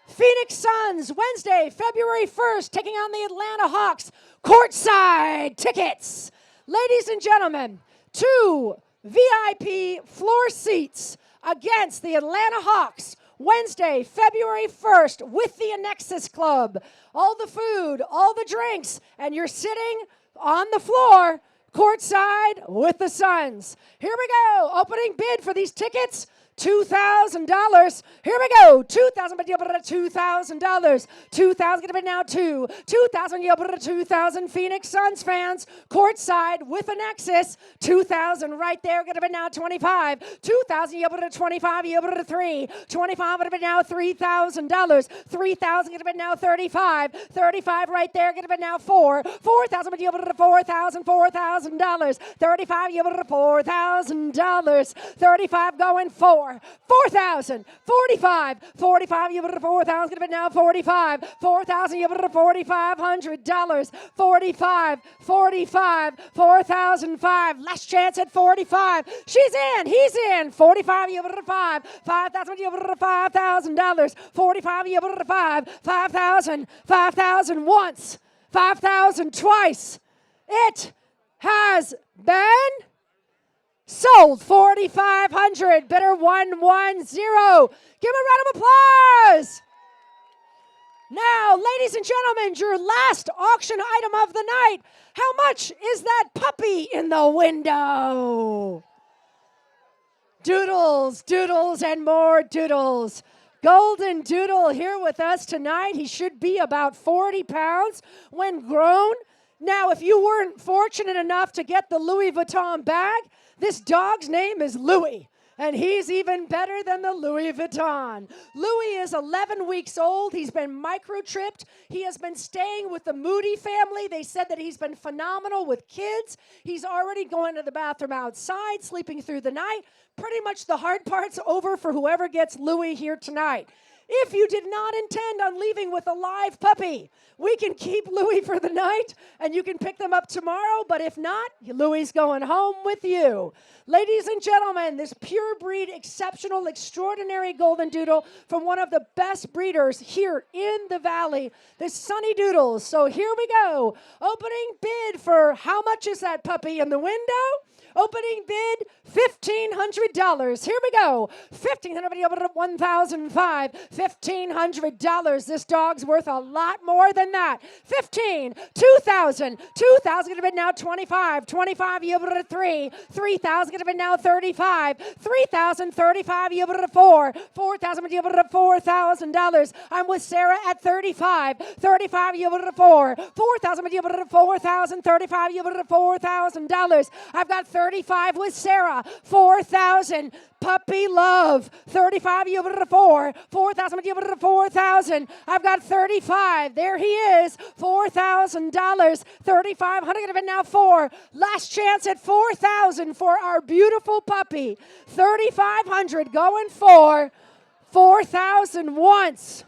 Phoenix Suns, Wednesday, February 1st, taking on the Atlanta Hawks. Courtside tickets. Ladies and gentlemen, 2 VIP floor seats against the Atlanta Hawks. Wednesday, February 1st, with the Annexus Club. All the food, all the drinks, and you're sitting on the floor, courtside with the Suns. Here we go. Opening bid for these tickets. $2,000. Here we go. $2,000, but you put it at $2,000. $2,000 gonna be now 2. $2,000, you put it at 2,000. Phoenix Suns fans, courtside with a Nexus. $2,000 right there, gonna be now 25. $2,000, you put it at 25. You put it at 3. 25 gonna be now $3,000. $3,000 gonna be now 35. 35 right there, gonna be now 4. 4,000, but you put it at $4,000. $4,000. 35, you put it at $4,000. 35 going 4. 4,000, 45, 45, you put it at 4,000, gonna be now 45, 4,000, you put it at $4,500, 45, 45, 4,005, last chance at 45, she's in, he's in, 45, you put it at 5, 5,000, you put it at $5,000, 45, you put it at 5, 5,000, 5,000 once, 5,000 twice, it has been sold. 4,500. Bidder 110. Give him a round of applause. Now, ladies and gentlemen, your last auction item of the night. How much is that puppy in the window? Doodles, doodles, and more doodles. Golden Doodle here with us tonight. He should be about 40 pounds when grown. Now, if you weren't fortunate enough to get the Louis Vuitton bag, this dog's name is Louis, and he's even better than the Louis Vuitton. Louis is 11 weeks old. He's been microchipped. He has been staying with the Moody family. They said that he's been phenomenal with kids. He's already going to the bathroom outside, sleeping through the night. Pretty much the hard part's over for whoever gets Louis here tonight. If you did not intend on leaving with a live puppy, we can keep Louis for the night, and you can pick them up tomorrow, but if not, Louis going home with you. Ladies and gentlemen, this pure breed, exceptional, extraordinary Golden Doodle from one of the best breeders here in the Valley, the Sunny Doodles. So here we go. Opening bid for how much is that puppy in the window? Opening bid, $1,500. Here we go. $1,500, $1,005. $1,500. This dog's worth a lot more than that. $15,000, $2,000. $2,000 gonna bid now $25,000. $25,000 you able to $3,000. $3,000 gonna bid now $35,000. $3,000, $35,000 you able to $4,000. $4,000 you able to $4,000. I'm with Sarah at $35,000. $35,000 you able to $4,000. $4,000 you able to $4,000. $35,000 you able to $4,000. I've got $35,000 with Sarah. $4,000. Puppy love. $35,000 you able to $4,000. $4,000 you able to $4,000. I've got $35,000. There he is. $4,000. $3,500 gonna be now $4,000. Last chance at $4,000 for our beautiful puppy. $3,500 going for $4,000 once.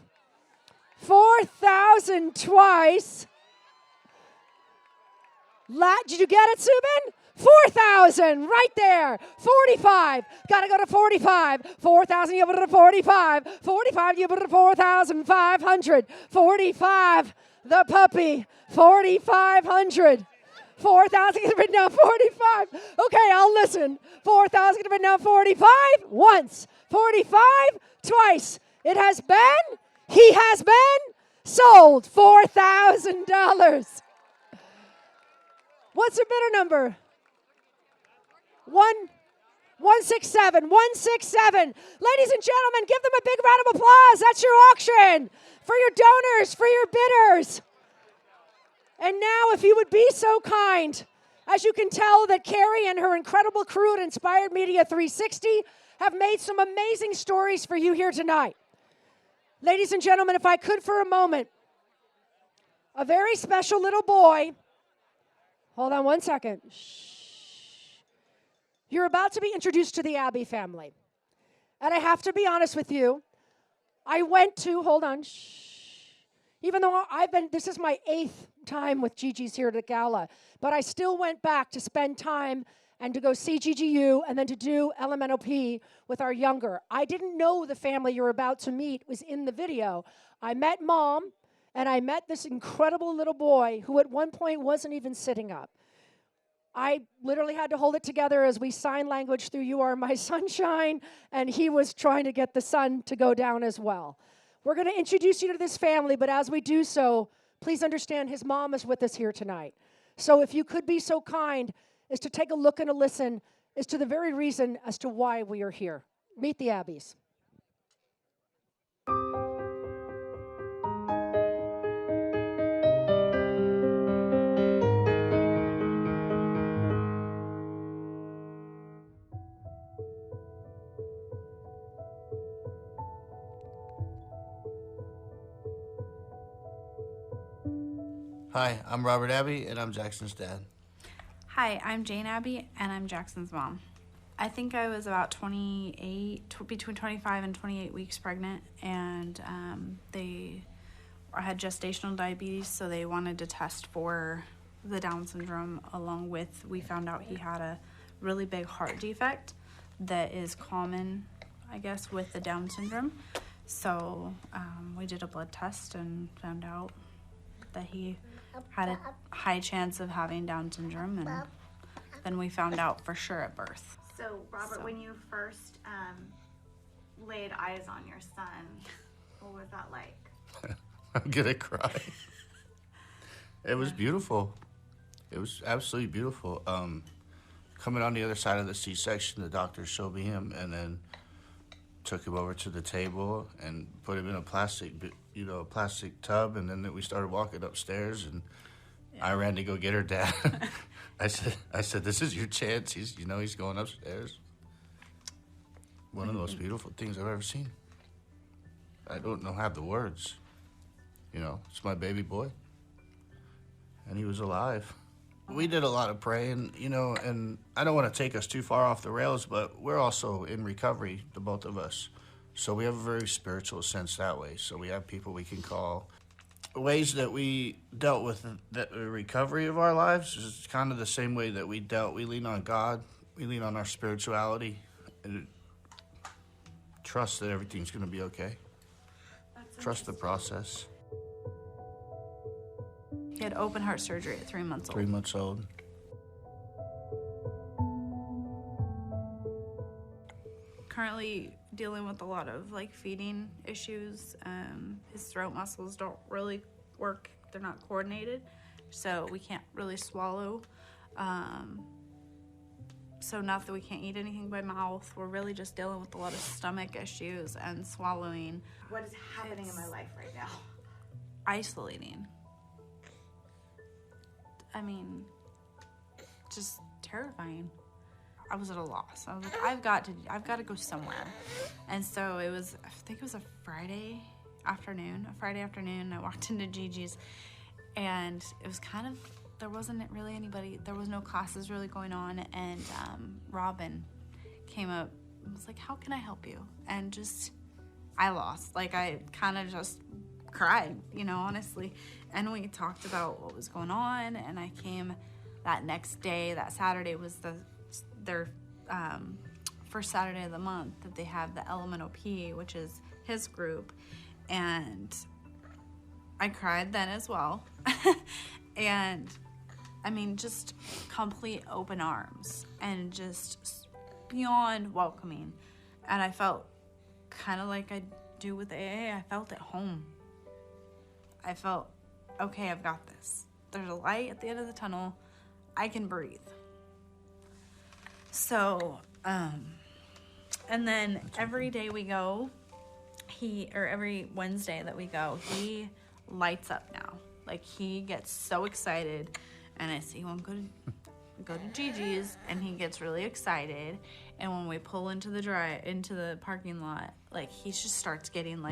$4,000 twice. Did you get it, Subin? 4,000 right there. 45. Got to go to 45. 4,000 you able to 45. 45 you able to 4,500. 45. The puppy. 4,500. 4,000 gonna bid now 45. Okay, I'll listen. 4,000 gonna bid now 45 once. 45 twice. It has been. He has been sold. $4,000. What's the bidder number? 167. 167. Ladies and gentlemen, give them a big round of applause. That's your auction for your donors, for your bidders. And now, if you would be so kind, as you can tell that Carrie and her incredible crew at Inspired Media 360 have made some amazing stories for you here tonight. Ladies and gentlemen, if I could for a moment, a very special little boy. Hold on one second. Shh. You're about to be introduced to the Abbey family. And I have to be honest with you. I went to, hold on. Shh. Even though this is my 8th time with GiGi's here at the Gala, but I still went back to spend time and to go see GGU and then to do LMNOP with our younger. I didn't know the family you're about to meet was in the video. I met Mom, and I met this incredible little boy who at one point wasn't even sitting up. I literally had to hold it together as we sign language through You Are My Sunshine, and he was trying to get the sun to go down as well. We're going to introduce you to this family, but as we do so, please understand his mom is with us here tonight. So if you could be so kind as to take a look and a listen as to the very reason as to why we are here. Meet the Abbeys. Hi, I'm Robert Abbey, and I'm Jackson's dad. Hi, I'm Jane Abbey, and I'm Jackson's mom. I think I was about between 25 and 28 weeks pregnant, and I had gestational diabetes, so they wanted to test for the Down syndrome, along with, we found out he had a really big heart defect that is common, I guess, with the Down syndrome. So we did a blood test and found out that he had a high chance of having Down syndrome, and then we found out for sure at birth. So, Robert, when you first laid eyes on your son, what was that like? I'm gonna cry. It was beautiful. It was absolutely beautiful. coming on the other side of the C-section, the doctor showed me him and then took him over to the table and put him in a plastic tub, and then we started walking upstairs, and I ran to go get her dad. I said, this is your chance. He's going upstairs. One of the most beautiful things I've ever seen. I don't have the words. It's my baby boy. And he was alive. We did a lot of praying, and I don't want to take us too far off the rails, but we're also in recovery, the both of us. So we have a very spiritual sense that way. So we have people we can call. Ways that we dealt with the recovery of our lives is kind of the same way that we lean on God, we lean on our spirituality, and trust that everything's going to be okay. Trust the process. He had open heart surgery at 3 months old. 3 months old. Currently dealing with a lot of feeding issues. His throat muscles don't really work. They're not coordinated, so we can't really swallow. So not that we can't eat anything by mouth. We're really just dealing with a lot of stomach issues and swallowing. What is happening in my life right now? Isolating. I mean, just terrifying. I was at a loss. I was like, I've got to go somewhere. And so I think it was a Friday afternoon. I walked into GiGi's, and it was there wasn't really anybody. There was no classes really going on. And Robin came up and was like, how can I help you? And I lost. I kind of just cried, honestly. And we talked about what was going on, and I came that next day. That Saturday was their first Saturday of the month that they have the LMNOP, which is his group, and I cried then as well. And I mean, just complete open arms and just beyond welcoming. And I felt kind of like I do with AA. I felt at home. I felt, okay, I've got this. There's a light at the end of the tunnel. I can breathe. So, and then every day we go, every Wednesday that we go, he lights up now. He gets so excited, and I see him go to GiGi's, and he gets really excited. And when we pull into the parking lot, he just starts getting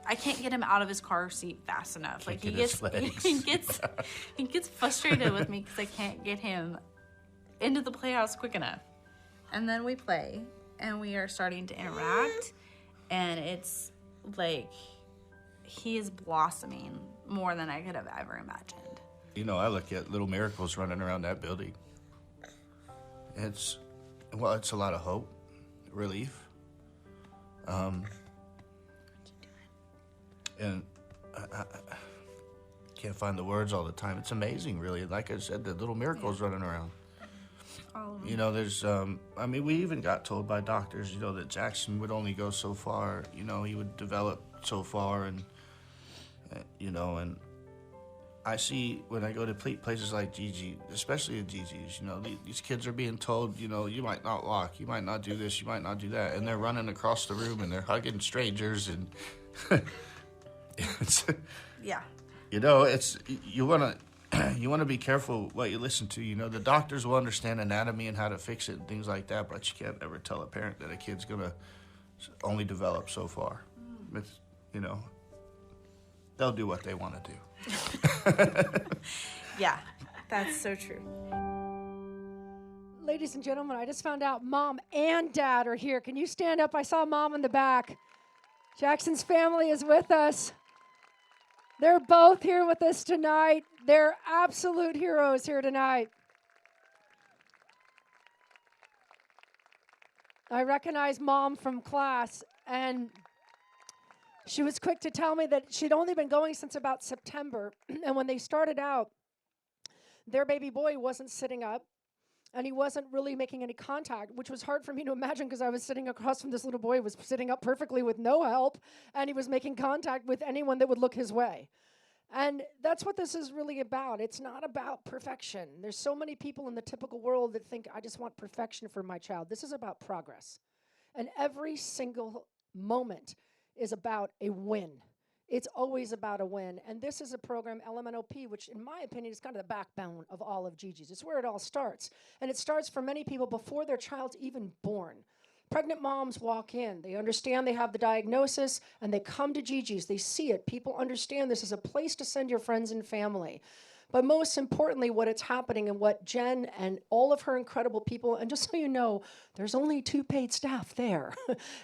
I can't get him out of his car seat fast enough. He gets frustrated with me because I can't get him into the Playhouse quick enough. And then we play, and we are starting to interact, and it's he is blossoming more than I could have ever imagined. I look at little miracles running around that building. It's a lot of hope, relief. And I can't find the words all the time. It's amazing, really. Like I said, the little miracles running around. There's, we even got told by doctors, that Jackson would only go so far. He would develop so far, and I see when I go to places like GiGi, especially at GiGi's, these kids are being told, you might not walk, you might not do this, you might not do that, and they're running across the room and they're hugging strangers, and yeah. You want to be careful what you listen to. The doctors will understand anatomy and how to fix it and things like that, but you can't ever tell a parent that a kid's gonna only develop so far. It's, they'll do what they want to do. Yeah, that's so true. Ladies and gentlemen, I just found out Mom and Dad are here. Can you stand up? I saw Mom in the back. Jackson's family is with us. They're both here with us tonight. They're absolute heroes here tonight. I recognize Mom from class, and she was quick to tell me that she'd only been going since about September. And when they started out, their baby boy wasn't sitting up, and he wasn't really making any contact, which was hard for me to imagine because I was sitting across from this little boy who was sitting up perfectly with no help, and he was making contact with anyone that would look his way. And that's what this is really about. It's not about perfection. There's so many people in the typical world that think, I just want perfection for my child. This is about progress. And every single moment is about a win. It's always about a win. And this is a program, LMNOP, which in my opinion is kind of the backbone of all of GiGi's. It's where it all starts. And it starts for many people before their child's even born. Pregnant moms walk in. They understand they have the diagnosis, and they come to GiGi's. They see it. People understand this is a place to send your friends and family. But most importantly, what it's happening and what Jen and all of her incredible people, and just so you know, there's only 2 paid staff there,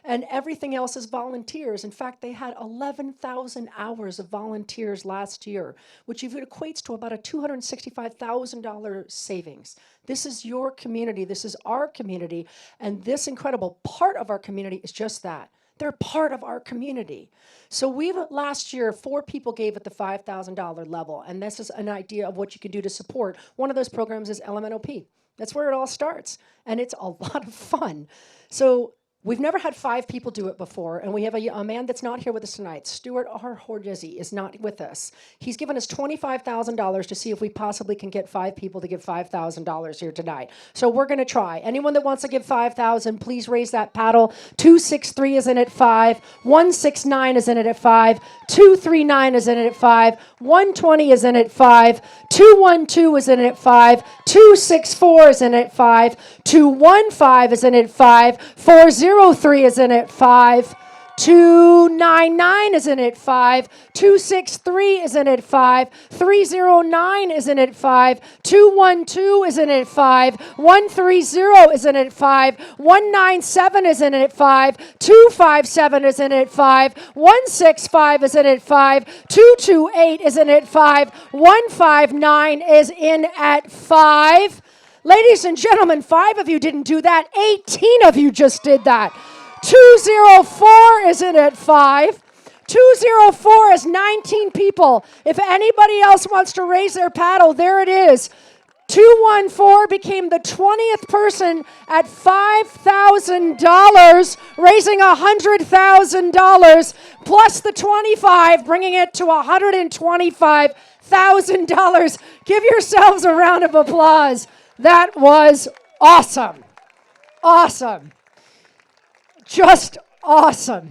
and everything else is volunteers. In fact, they had 11,000 hours of volunteers last year, which equates to about a $265,000 savings. This is your community. This is our community. And this incredible part of our community is just that. They're part of our community. So last year, 4 people gave at the $5,000 level, and this is an idea of what you can do to support. One of those programs is LMNOP. That's where it all starts, and it's a lot of fun. So we've never had 5 people do it before, and we have a man that's not here with us tonight. Stuart R. Hordezi is not with us. He's given us $25,000 to see if we possibly can get 5 people to give $5,000 here tonight. So we're going to try. Anyone that wants to give $5,000, please raise that paddle. 263 is in at 5. 169 is in it at 5. 239 is in it at 5. 120 is in at 5. 212 is in it at 5. 264 is in it at 5. 215 is in it at 5. 403 is in at 5. 299 is in at 5. 263 is in at 5. 309 is in at 5. 212 is in at 5. 130 is in at 5. 197 is in at 5. 257 is in at 5. 165 is in at 5. 228 is in at 5. 159 is in at 5. Ladies and gentlemen, 5 of you didn't do that. 18 of you just did that. 204 is in at 5. 204 is 19 people. If anybody else wants to raise their paddle, there it is. 214 became the 20th person at $5,000, raising $100,000, plus the 25, bringing it to $125,000. Give yourselves a round of applause. That was awesome. Awesome. Just awesome.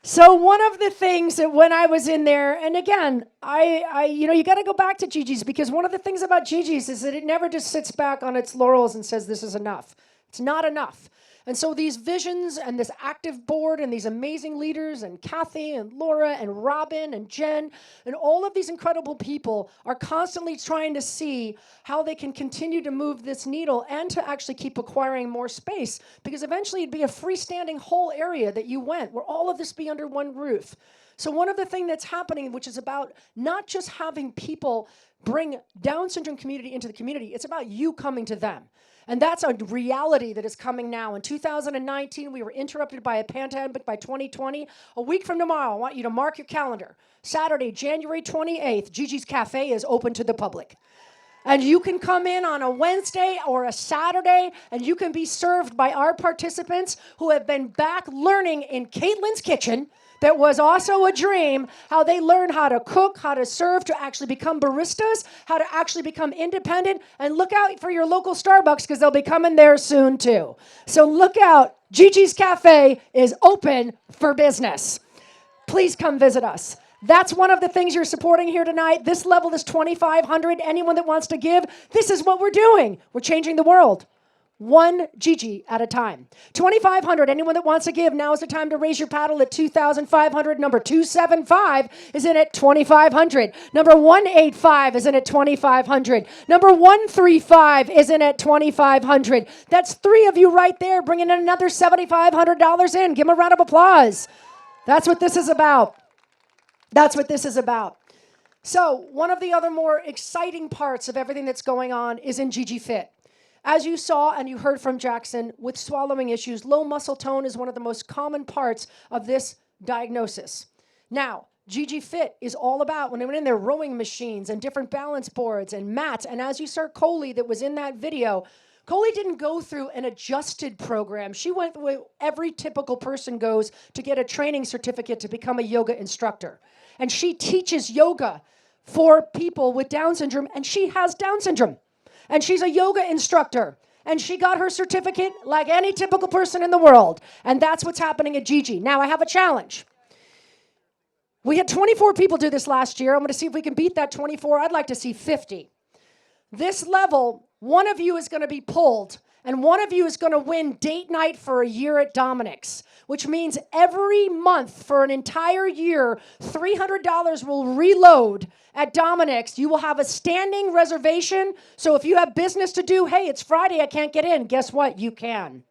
So one of the things that when I was in there, and again, you got to go back to GiGi's, because one of the things about GiGi's is that it never just sits back on its laurels and says this is enough. It's not enough. And so these visions and this active board and these amazing leaders and Kathy and Laura and Robin and Jen and all of these incredible people are constantly trying to see how they can continue to move this needle and to actually keep acquiring more space, because eventually it'd be a freestanding whole area that you went where all of this be under one roof. So one of the things that's happening, which is about not just having people bring Down syndrome community into the community, it's about you coming to them. And that's a reality that is coming now. In 2019, we were interrupted by a pandemic by 2020. A week from tomorrow, I want you to mark your calendar. Saturday, January 28th, GiGi's Cafe is open to the public. And you can come in on a Wednesday or a Saturday, and you can be served by our participants who have been back learning in Caitlin's kitchen. That was also a dream, how they learn how to cook, how to serve, to actually become baristas, how to actually become independent. And look out for your local Starbucks, because they'll be coming there soon too. So look out. GiGi's Cafe is open for business. Please come visit us. That's one of the things you're supporting here tonight. This level is $2,500. Anyone that wants to give, this is what we're doing. We're changing the world. One GiGi at a time. $2,500. Anyone that wants to give, now is the time to raise your paddle at $2,500. Number 275 is in at $2,500. Number 185 is in at $2,500. Number 135 is in at $2,500. That's 3 of you right there, bringing in another $7,500 in. Give them a round of applause. That's what this is about. That's what this is about. So one of the other more exciting parts of everything that's going on is in GiGi Fit. As you saw and you heard from Jackson, with swallowing issues, low muscle tone is one of the most common parts of this diagnosis. Now, GiGi Fit is all about, when they went in there, rowing machines and different balance boards and mats. And as you saw Coley that was in that video, Coley didn't go through an adjusted program. She went the way every typical person goes to get a training certificate to become a yoga instructor. And she teaches yoga for people with Down syndrome, and she has Down syndrome. And she's a yoga instructor. And she got her certificate like any typical person in the world. And that's what's happening at Gigi. Now, I have a challenge. We had 24 people do this last year. I'm going to see if we can beat that 24. I'd like to see 50. This level, one of you is going to be pulled, and one of you is going to win date night for a year at Dominic's, which means every month for an entire year, $300 will reload at Dominic's. You will have a standing reservation. So if you have business to do, hey, it's Friday, I can't get in. Guess what? You can.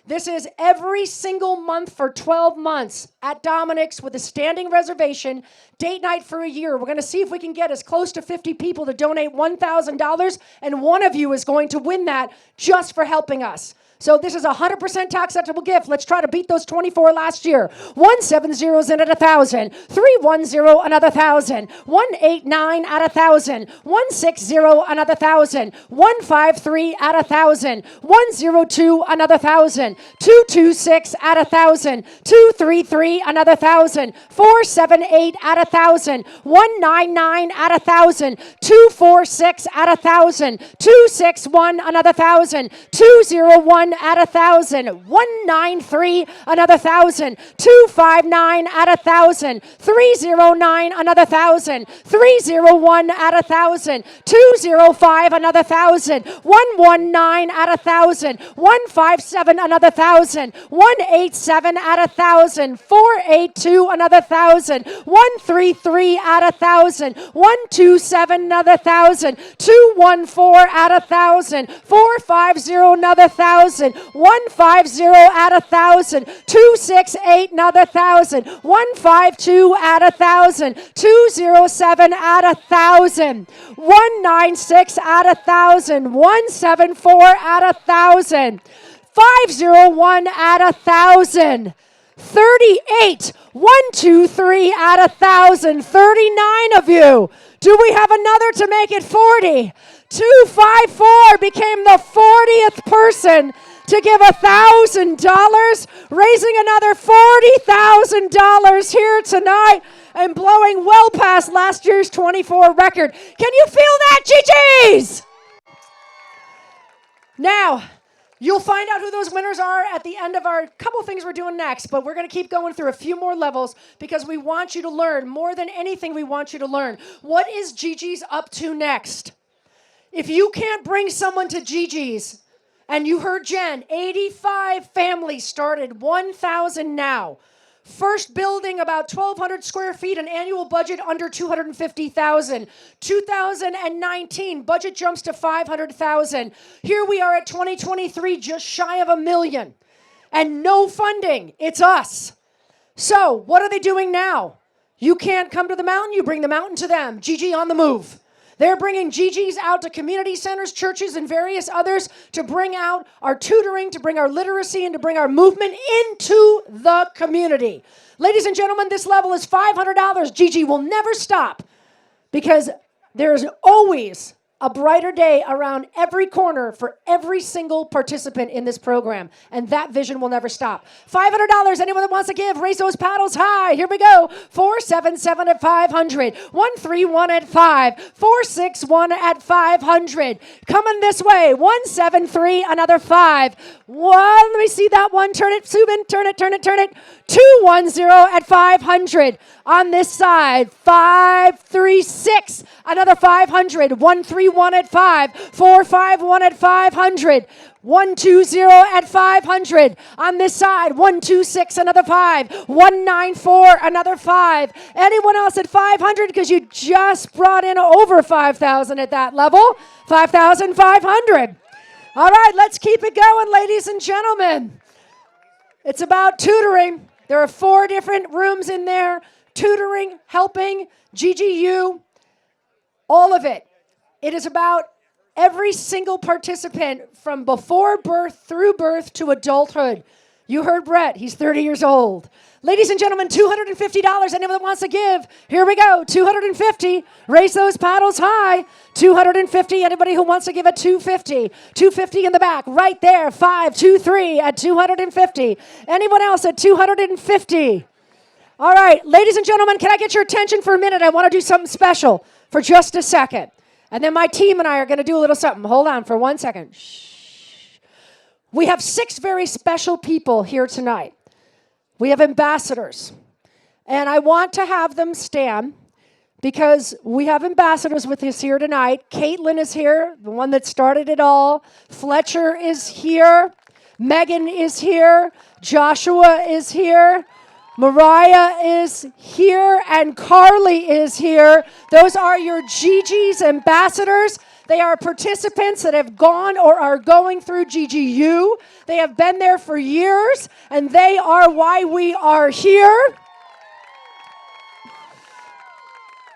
This is every single month for 12 months at Dominic's with a standing reservation, date night for a year. We're going to see if we can get as close to 50 people to donate $1,000, and one of you is going to win that just for helping us. So this is a 100% tax-deductible gift. Let's try to beat those 24 last year. 170's in at 1,000. 310 another 1,000. 189 at 1,000. 160 another 1,000. 153 at 1,000. 102 another 1,000. 226 at 1,000. 233 another 1,000. 478 at 1,000. 199 at 1,000. 246 at 1,000. 261 another 1,000. 201 at 1,000, 193 another 1,000, 259 at 1,000, 309 another 1,000, 301 at 1,000, 205 another 1,000, 119 at 1,000, 157 another 1,000, 187 at 1,000, 482 another 1,000, 133 at 1,000, 127 another 1,000, 214 at 1,000, 450 another 1,000. 150 at 1,000, 268 another 1,000, 152 at 1,000, 207 at 1,000, 196 at 1,000, 174 at 1,000, 501 at 1,000, 38, 123 at 1,000, 39 of you. Do we have another to make it 40? 254 became the 40th person to give $1,000, raising another $40,000 here tonight and blowing well past last year's 24 record. Can you feel that, GiGi's? Now, you'll find out who those winners are at the end of our couple things we're doing next, but we're going to keep going through a few more levels because we want you to learn. More than anything, we want you to learn. What is GiGi's up to next? If you can't bring someone to GiGi's, and you heard Jen, 85 families started, 1,000 now. First building about 1,200 square feet, an annual budget under $250,000. 2019, budget jumps to $500,000. Here we are at 2023, just shy of $1 million. And no funding, it's us. So what are they doing now? You can't come to the mountain, you bring the mountain to them. GiGi on the move. They're bringing GiGi's out to community centers, churches, and various others to bring out our tutoring, to bring our literacy, and to bring our movement into the community. Ladies and gentlemen, this level is $500. GiGi will never stop because there's always a brighter day around every corner for every single participant in this program, and that vision will never stop. $500, anyone that wants to give, raise those paddles high. Here we go. 477 at 500, 131 at 5, 461 at 500. Coming this way, 173, another 5. Let me see that one. Turn it, Subin, turn it. 210 at 500. On this side, 536, another 500, 131 at 5, 451 at 500, 120 at 500. On this side, 126, another 5, 194, another 5. Anyone else at 500? Because you just brought in over 5,000 at that level. 5,500. All right, let's keep it going, ladies and gentlemen. It's about tutoring. There are 4 different rooms in there. Tutoring, helping, GGU, all of it. It is about every single participant from before birth, through birth, to adulthood. You heard Brett, he's 30 years old. Ladies and gentlemen, $250, anyone that wants to give, here we go, $250. Raise those paddles high. $250, anybody who wants to give at $250. $250 in the back, right there, 523 at $250. Anyone else at $250? All right, ladies and gentlemen, can I get your attention for a minute? I want to do something special. for just a second. And then my team and I are going to do a little something. Hold on for 1 second. Shh. We have 6 very special people here tonight. We have ambassadors. And I want to have them stand because we have ambassadors with us here tonight. Caitlin is here, the one that started it all. Fletcher is here. Megan is here. Joshua is here. Mariah is here. And Carly is here. Those are your GiGi's ambassadors. They are participants that have gone or are going through GiGiU. They have been there for years, and they are why we are here.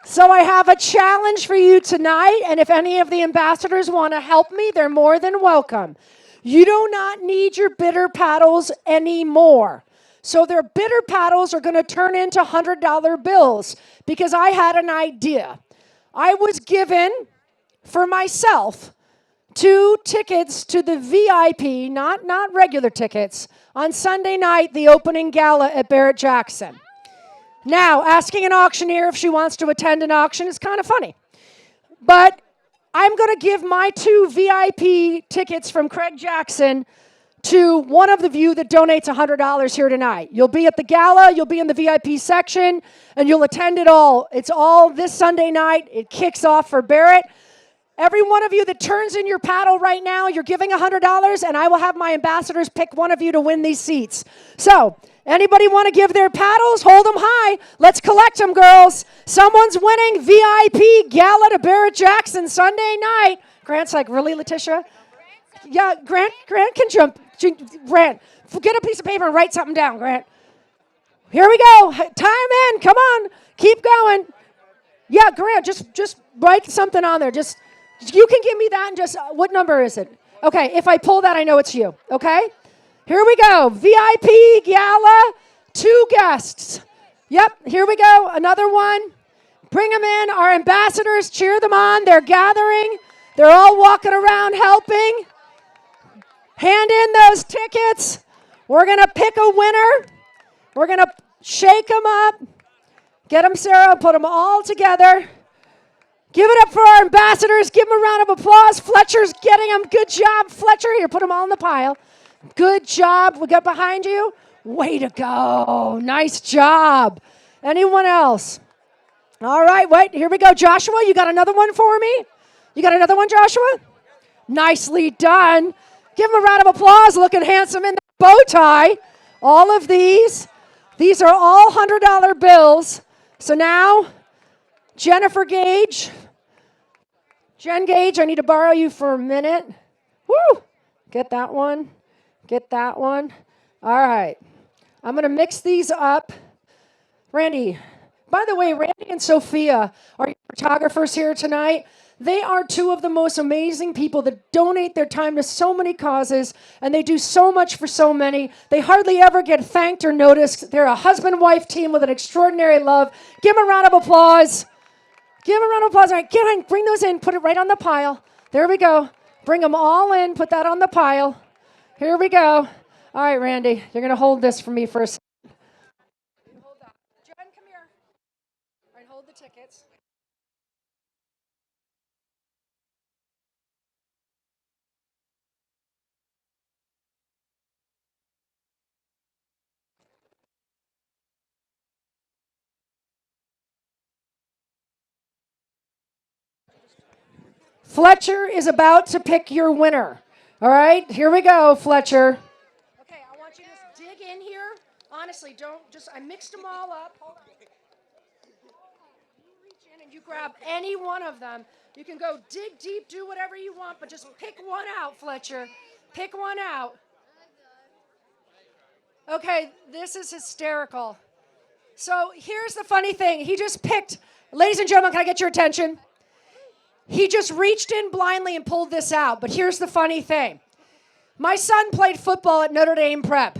So I have a challenge for you tonight, and if any of the ambassadors want to help me, they're more than welcome. You do not need your bitter paddles anymore. So their bitter paddles are going to turn into $100 bills because I had an idea. I was given, for myself, 2 tickets to the VIP, not regular tickets, on Sunday night, the opening gala at Barrett-Jackson. Now, asking an auctioneer if she wants to attend an auction is kind of funny. But I'm going to give my 2 VIP tickets from Craig Jackson to one of you that donates $100 here tonight. You'll be at the gala, you'll be in the VIP section, and you'll attend it all. It's all this Sunday night. It kicks off for Barrett. Every one of you that turns in your paddle right now, you're giving $100, and I will have my ambassadors pick one of you to win these seats. So, anybody want to give their paddles? Hold them high. Let's collect them, girls. Someone's winning VIP Gala to Barrett-Jackson Sunday night. Grant's like, really, Letitia? Yeah, Grant can jump. Grant, get a piece of paper and write something down, Grant. Here we go. Time in. Come on. Keep going. Yeah, Grant, just write something on there. You can give me that and just, what number is it? Okay, if I pull that, I know it's you. Okay? Here we go. VIP Gala, 2 guests. Yep, here we go. Another one. Bring them in. Our ambassadors, cheer them on. They're gathering. They're all walking around helping. Hand in those tickets. We're going to pick a winner. We're going to shake them up. Get them, Sarah. Put them all together. Give it up for our ambassadors. Give them a round of applause. Fletcher's getting them. Good job, Fletcher. Here, put them all in the pile. Good job. We got behind you. Way to go. Nice job. Anyone else? All right, wait. Here we go. Joshua, you got another one for me? You got another one, Joshua? Nicely done. Give him a round of applause. Looking handsome in the bow tie. All of these are all $100 bills. So now, Jennifer Gage. Jen Gage, I need to borrow you for a minute. Woo! Get that one. Get that one. All right. I'm going to mix these up. Randy, by the way, Randy and Sophia are your photographers here tonight. They are 2 of the most amazing people that donate their time to so many causes, and they do so much for so many. They hardly ever get thanked or noticed. They're a husband-wife team with an extraordinary love. Give them a round of applause. Give them a round of applause. All right, get on, bring those in. Put it right on the pile. There we go. Bring them all in. Put that on the pile. Here we go. All right, Randy, you're going to hold this for me for a second. Hold that. Jen, come here. All right, hold the tickets. Fletcher is about to pick your winner. All right, here we go, Fletcher. Okay, I want you to just dig in here. Honestly, I mixed them all up. Hold on. You reach in and you grab any one of them. You can go dig deep, do whatever you want, but just pick one out, Fletcher. Pick one out. Okay, this is hysterical. So here's the funny thing. He just picked, ladies and gentlemen, can I get your attention? He just reached in blindly and pulled this out. But here's the funny thing. My son played football at Notre Dame Prep.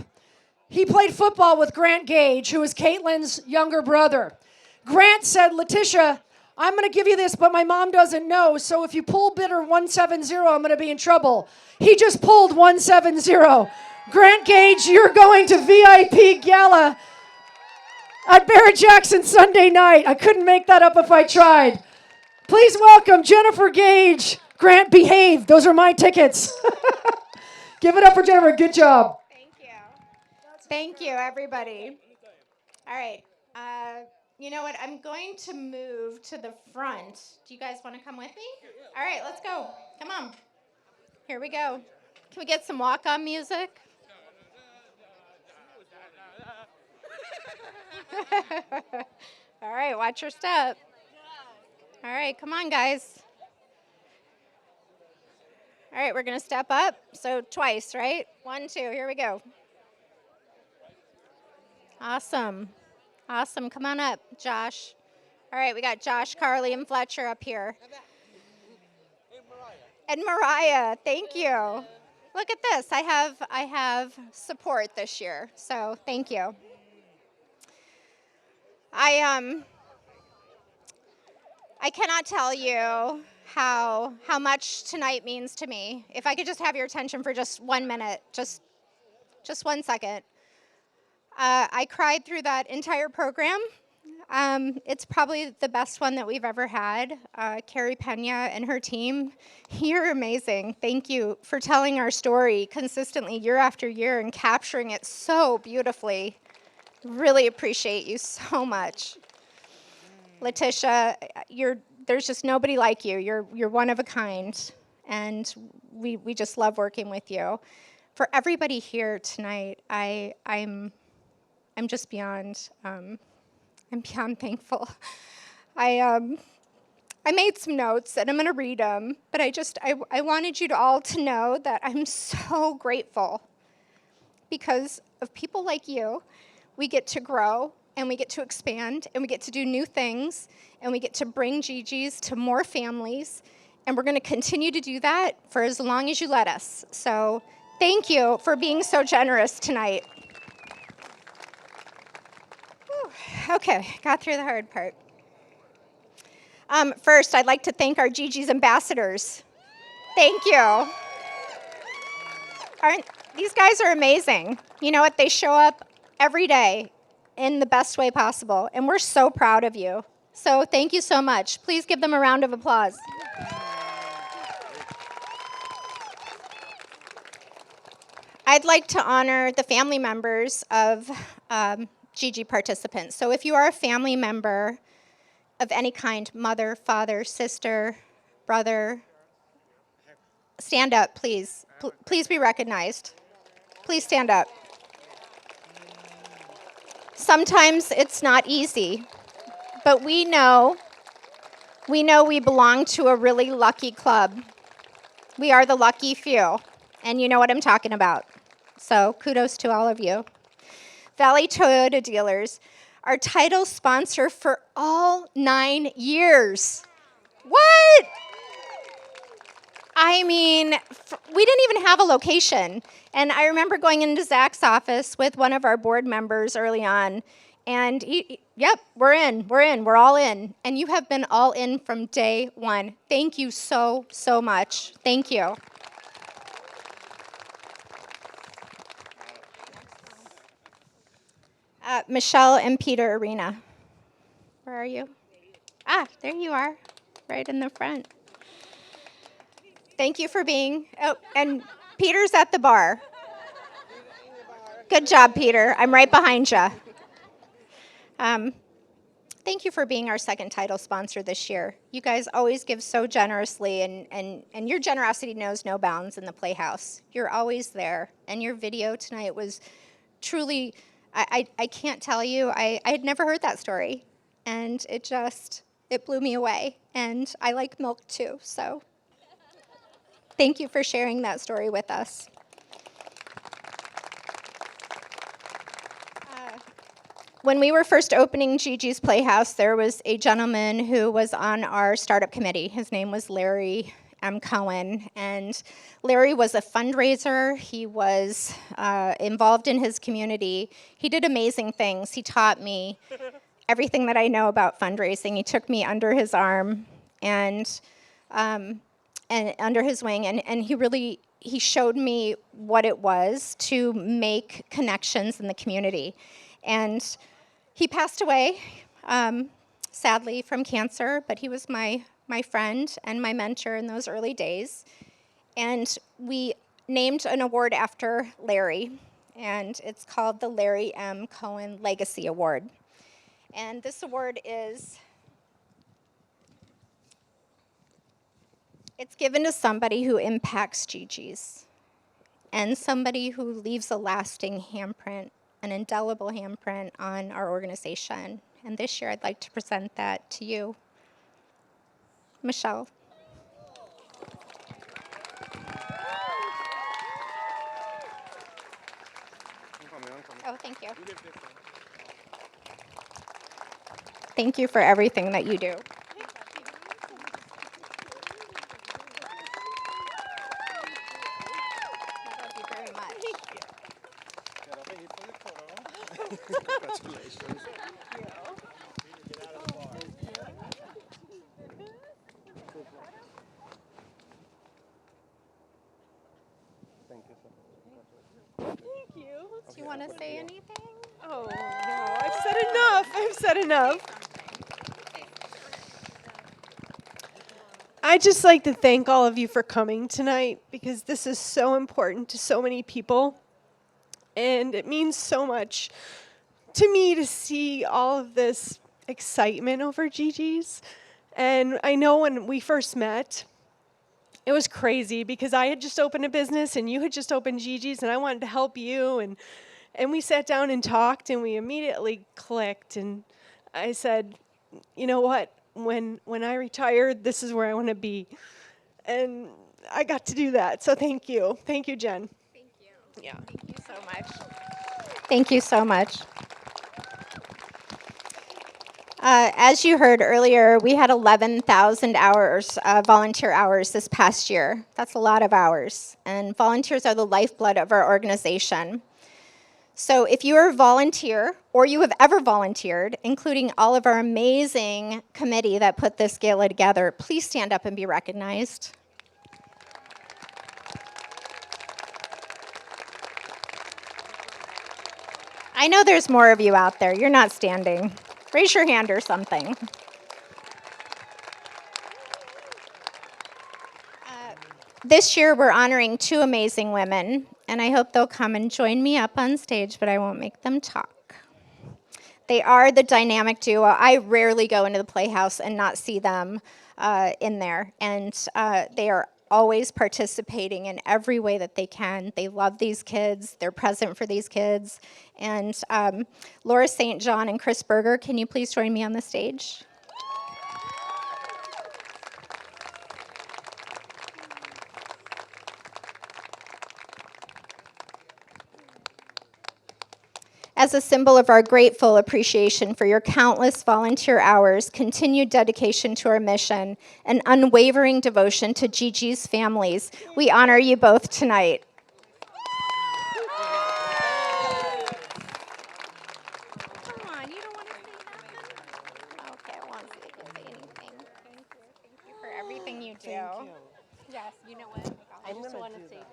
He played football with Grant Gage, who is Caitlin's younger brother. Grant said, Letitia, I'm going to give you this, but my mom doesn't know, so if you pull bidder 170, I'm going to be in trouble. He just pulled 170. Grant Gage, you're going to VIP Gala at Barrett-Jackson Sunday night. I couldn't make that up if I tried. Please welcome Jennifer Gage, Grant Behave. Those are my tickets. Give it up for Jennifer. Good job. Thank you, everybody. All right. You know what? I'm going to move to the front. Do you guys want to come with me? All right, let's go. Come on. Here we go. Can we get some walk-on music? All right, watch your step. All right, come on, guys. All right, we're going to step up. So twice, right? 1, 2. Here we go. Awesome. Awesome. Come on up, Josh. All right, we got Josh, Carly, and Fletcher up here. And Mariah, thank you. Look at this. I have support this year, so thank you. I cannot tell you how much tonight means to me. If I could just have your attention for just 1 minute, just 1 second. I cried through that entire program. It's probably the best one that we've ever had. Carrie Pena and her team, you're amazing. Thank you for telling our story consistently year after year and capturing it so beautifully. Really appreciate you so much. Letitia, there's just nobody like you. You're one of a kind, and we just love working with you. For everybody here tonight, I'm just beyond I'm beyond thankful. I made some notes and I'm going to read them, but I wanted you all to know that I'm so grateful because of people like you. We get to grow and we get to expand and we get to do new things and we get to bring GiGi's to more families, and we're going to continue to do that for as long as you let us. So thank you for being so generous tonight. Okay, got through the hard part. First, I'd like to thank our GiGi's ambassadors. Thank you. These guys are amazing. You know what? They show up every day in the best way possible, and we're so proud of you. So thank you so much. Please give them a round of applause. I'd like to honor the family members of GiGi participants. So if you are a family member of any kind, mother, father, sister, brother, stand up, please. Please be recognized. Please stand up. Sometimes it's not easy, but we know we belong to a really lucky club. We are the lucky few, and you know what I'm talking about. So kudos to all of you. Valley Toyota dealers, our title sponsor for all 9 years. What? I mean, we didn't even have a location. And I remember going into Zach's office with one of our board members early on, and yep, we're in, we're all in. And you have been all in from day one. Thank you so, so much. Thank you. Michelle and Peter Arena. Where are you? Ah, there you are, right in the front. Thank you for being, oh, and Peter's at the bar. Good job, Peter. I'm right behind you. Thank you for being our second title sponsor this year. You guys always give so generously, and your generosity knows no bounds in the Playhouse. You're always there, and your video tonight was truly, I can't tell you, I had never heard that story, and it blew me away, and I like milk too, so thank you for sharing that story with us. When we were first opening GiGi's Playhouse, there was a gentleman who was on our startup committee. His name was Larry M. Cohen, and Larry was a fundraiser. He was involved in his community. He did amazing things. He taught me everything that I know about fundraising. He took me under his arm and under his wing, and he showed me what it was to make connections in the community. And he passed away, sadly, from cancer, but he was my my friend and my mentor in those early days. And we named an award after Larry, and it's called the Larry M. Cohen Legacy Award. And this award it's given to somebody who impacts GiGi's and somebody who leaves a lasting handprint, an indelible handprint on our organization. And this year I'd like to present that to you, Michelle. Oh, thank you. Thank you for everything that you do. Thank you very much. Congratulations. Thank you. Do you want to say anything? Oh, no. I've said enough. I've said enough. I'd just like to thank all of you for coming tonight because this is so important to so many people. And it means so much to me to see all of this excitement over GiGi's. And I know when we first met, it was crazy because I had just opened a business and you had just opened GiGi's and I wanted to help you. And we sat down and talked and we immediately clicked. And I said, you know what? When I retired, this is where I want to be. And I got to do that. So thank you. Thank you, Jen. Thank you. Yeah. Thank you so much. Thank you so much. As you heard earlier, we had 11,000 hours, volunteer hours this past year. That's a lot of hours. And volunteers are the lifeblood of our organization. So if you are a volunteer or you have ever volunteered, including all of our amazing committee that put this gala together, please stand up and be recognized. I know there's more of you out there. You're not standing. Raise your hand or something. This year, we're honoring two amazing women, and I hope they'll come and join me up on stage, but I won't make them talk. They are the dynamic duo. I rarely go into the Playhouse and not see them in there, and they are always participating in every way that they can. They love these kids. They're present for these kids. And Laura St. John and Chris Berger, can you please join me on the stage? As a symbol of our grateful appreciation for your countless volunteer hours, continued dedication to our mission, and unwavering devotion to GiGi's families, we honor you both tonight. Come on, you don't want to say nothing? Okay, I won't say anything. Thank you for everything you do. Thank you. Yes, you know what? I just want to say,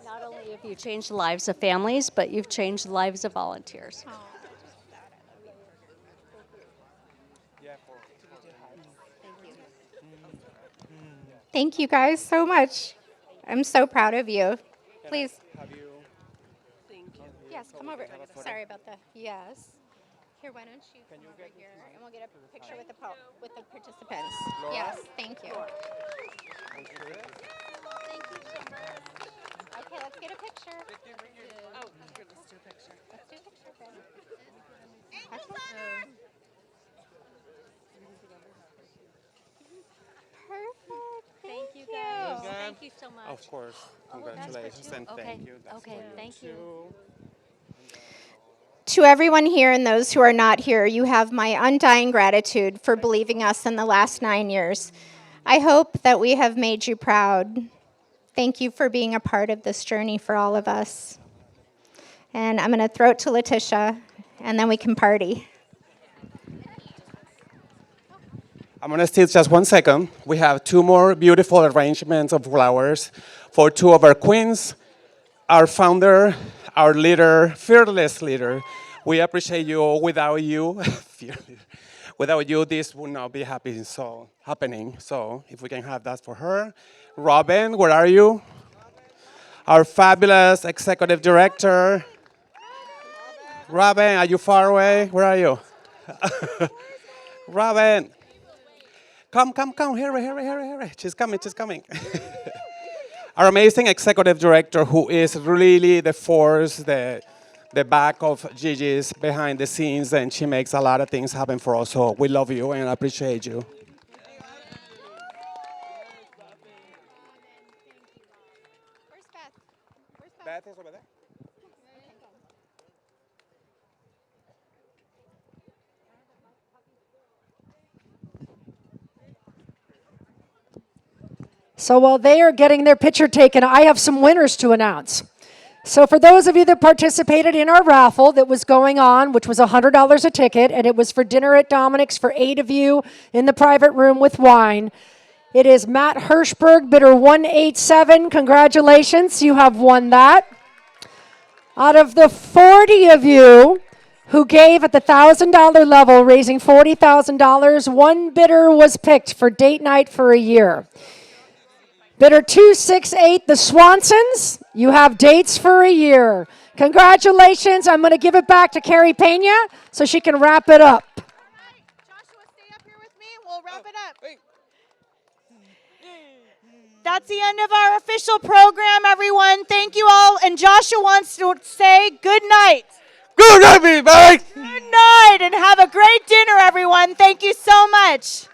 not only have you changed the lives of families, but you've changed the lives of volunteers. Oh. Thank you guys so much. I'm so proud of you. Please. Yes, come over. Sorry about that. Yes. Here, why don't you come over here and we'll get a picture with the participants. Yes, thank you. Thank you so much. Okay, let's get a picture. Oh, good. Let's do a picture. Let's do a picture. Perfect. Thank you guys. Good. Thank you so much. Of course. Congratulations and thank you. That's Okay, thank you. To everyone here and those who are not here, you have my undying gratitude for believing us in the last 9 years. I hope that we have made you proud. Thank you for being a part of this journey for all of us. And I'm going to throw it to Letitia, and then we can party. I'm going to steal just 1 second. We have 2 more beautiful arrangements of flowers for 2 of our queens, our founder, our leader, fearless leader. We appreciate you all. Without you, Without you, this would not be happening. So if we can have that for her. Robin, where are you? Our fabulous executive director. Robin, are you far away? Where are you? Robin. Come. Hurry. She's coming. Our amazing executive director, who is really the force, the back of GiGi's behind the scenes, and she makes a lot of things happen for us. So we love you and appreciate you. Beth is over there. So while they are getting their picture taken, I have some winners to announce. So for those of you that participated in our raffle that was going on, which was $100 a ticket, and it was for dinner at Dominic's for 8 of you in the private room with wine, it is Matt Hirschberg, bidder 187. Congratulations, you have won that. Out of the 40 of you who gave at the $1,000 level, raising $40,000, one bidder was picked for date night for a year. Bidder 268, the Swansons, you have dates for a year. Congratulations. I'm going to give it back to Carrie Pena so she can wrap it up. Joshua, stay up here with me. We'll wrap it up. That's the end of our official program, everyone. Thank you all. And Joshua wants to say good night. Good night, everybody. Good night, and have a great dinner, everyone. Thank you so much.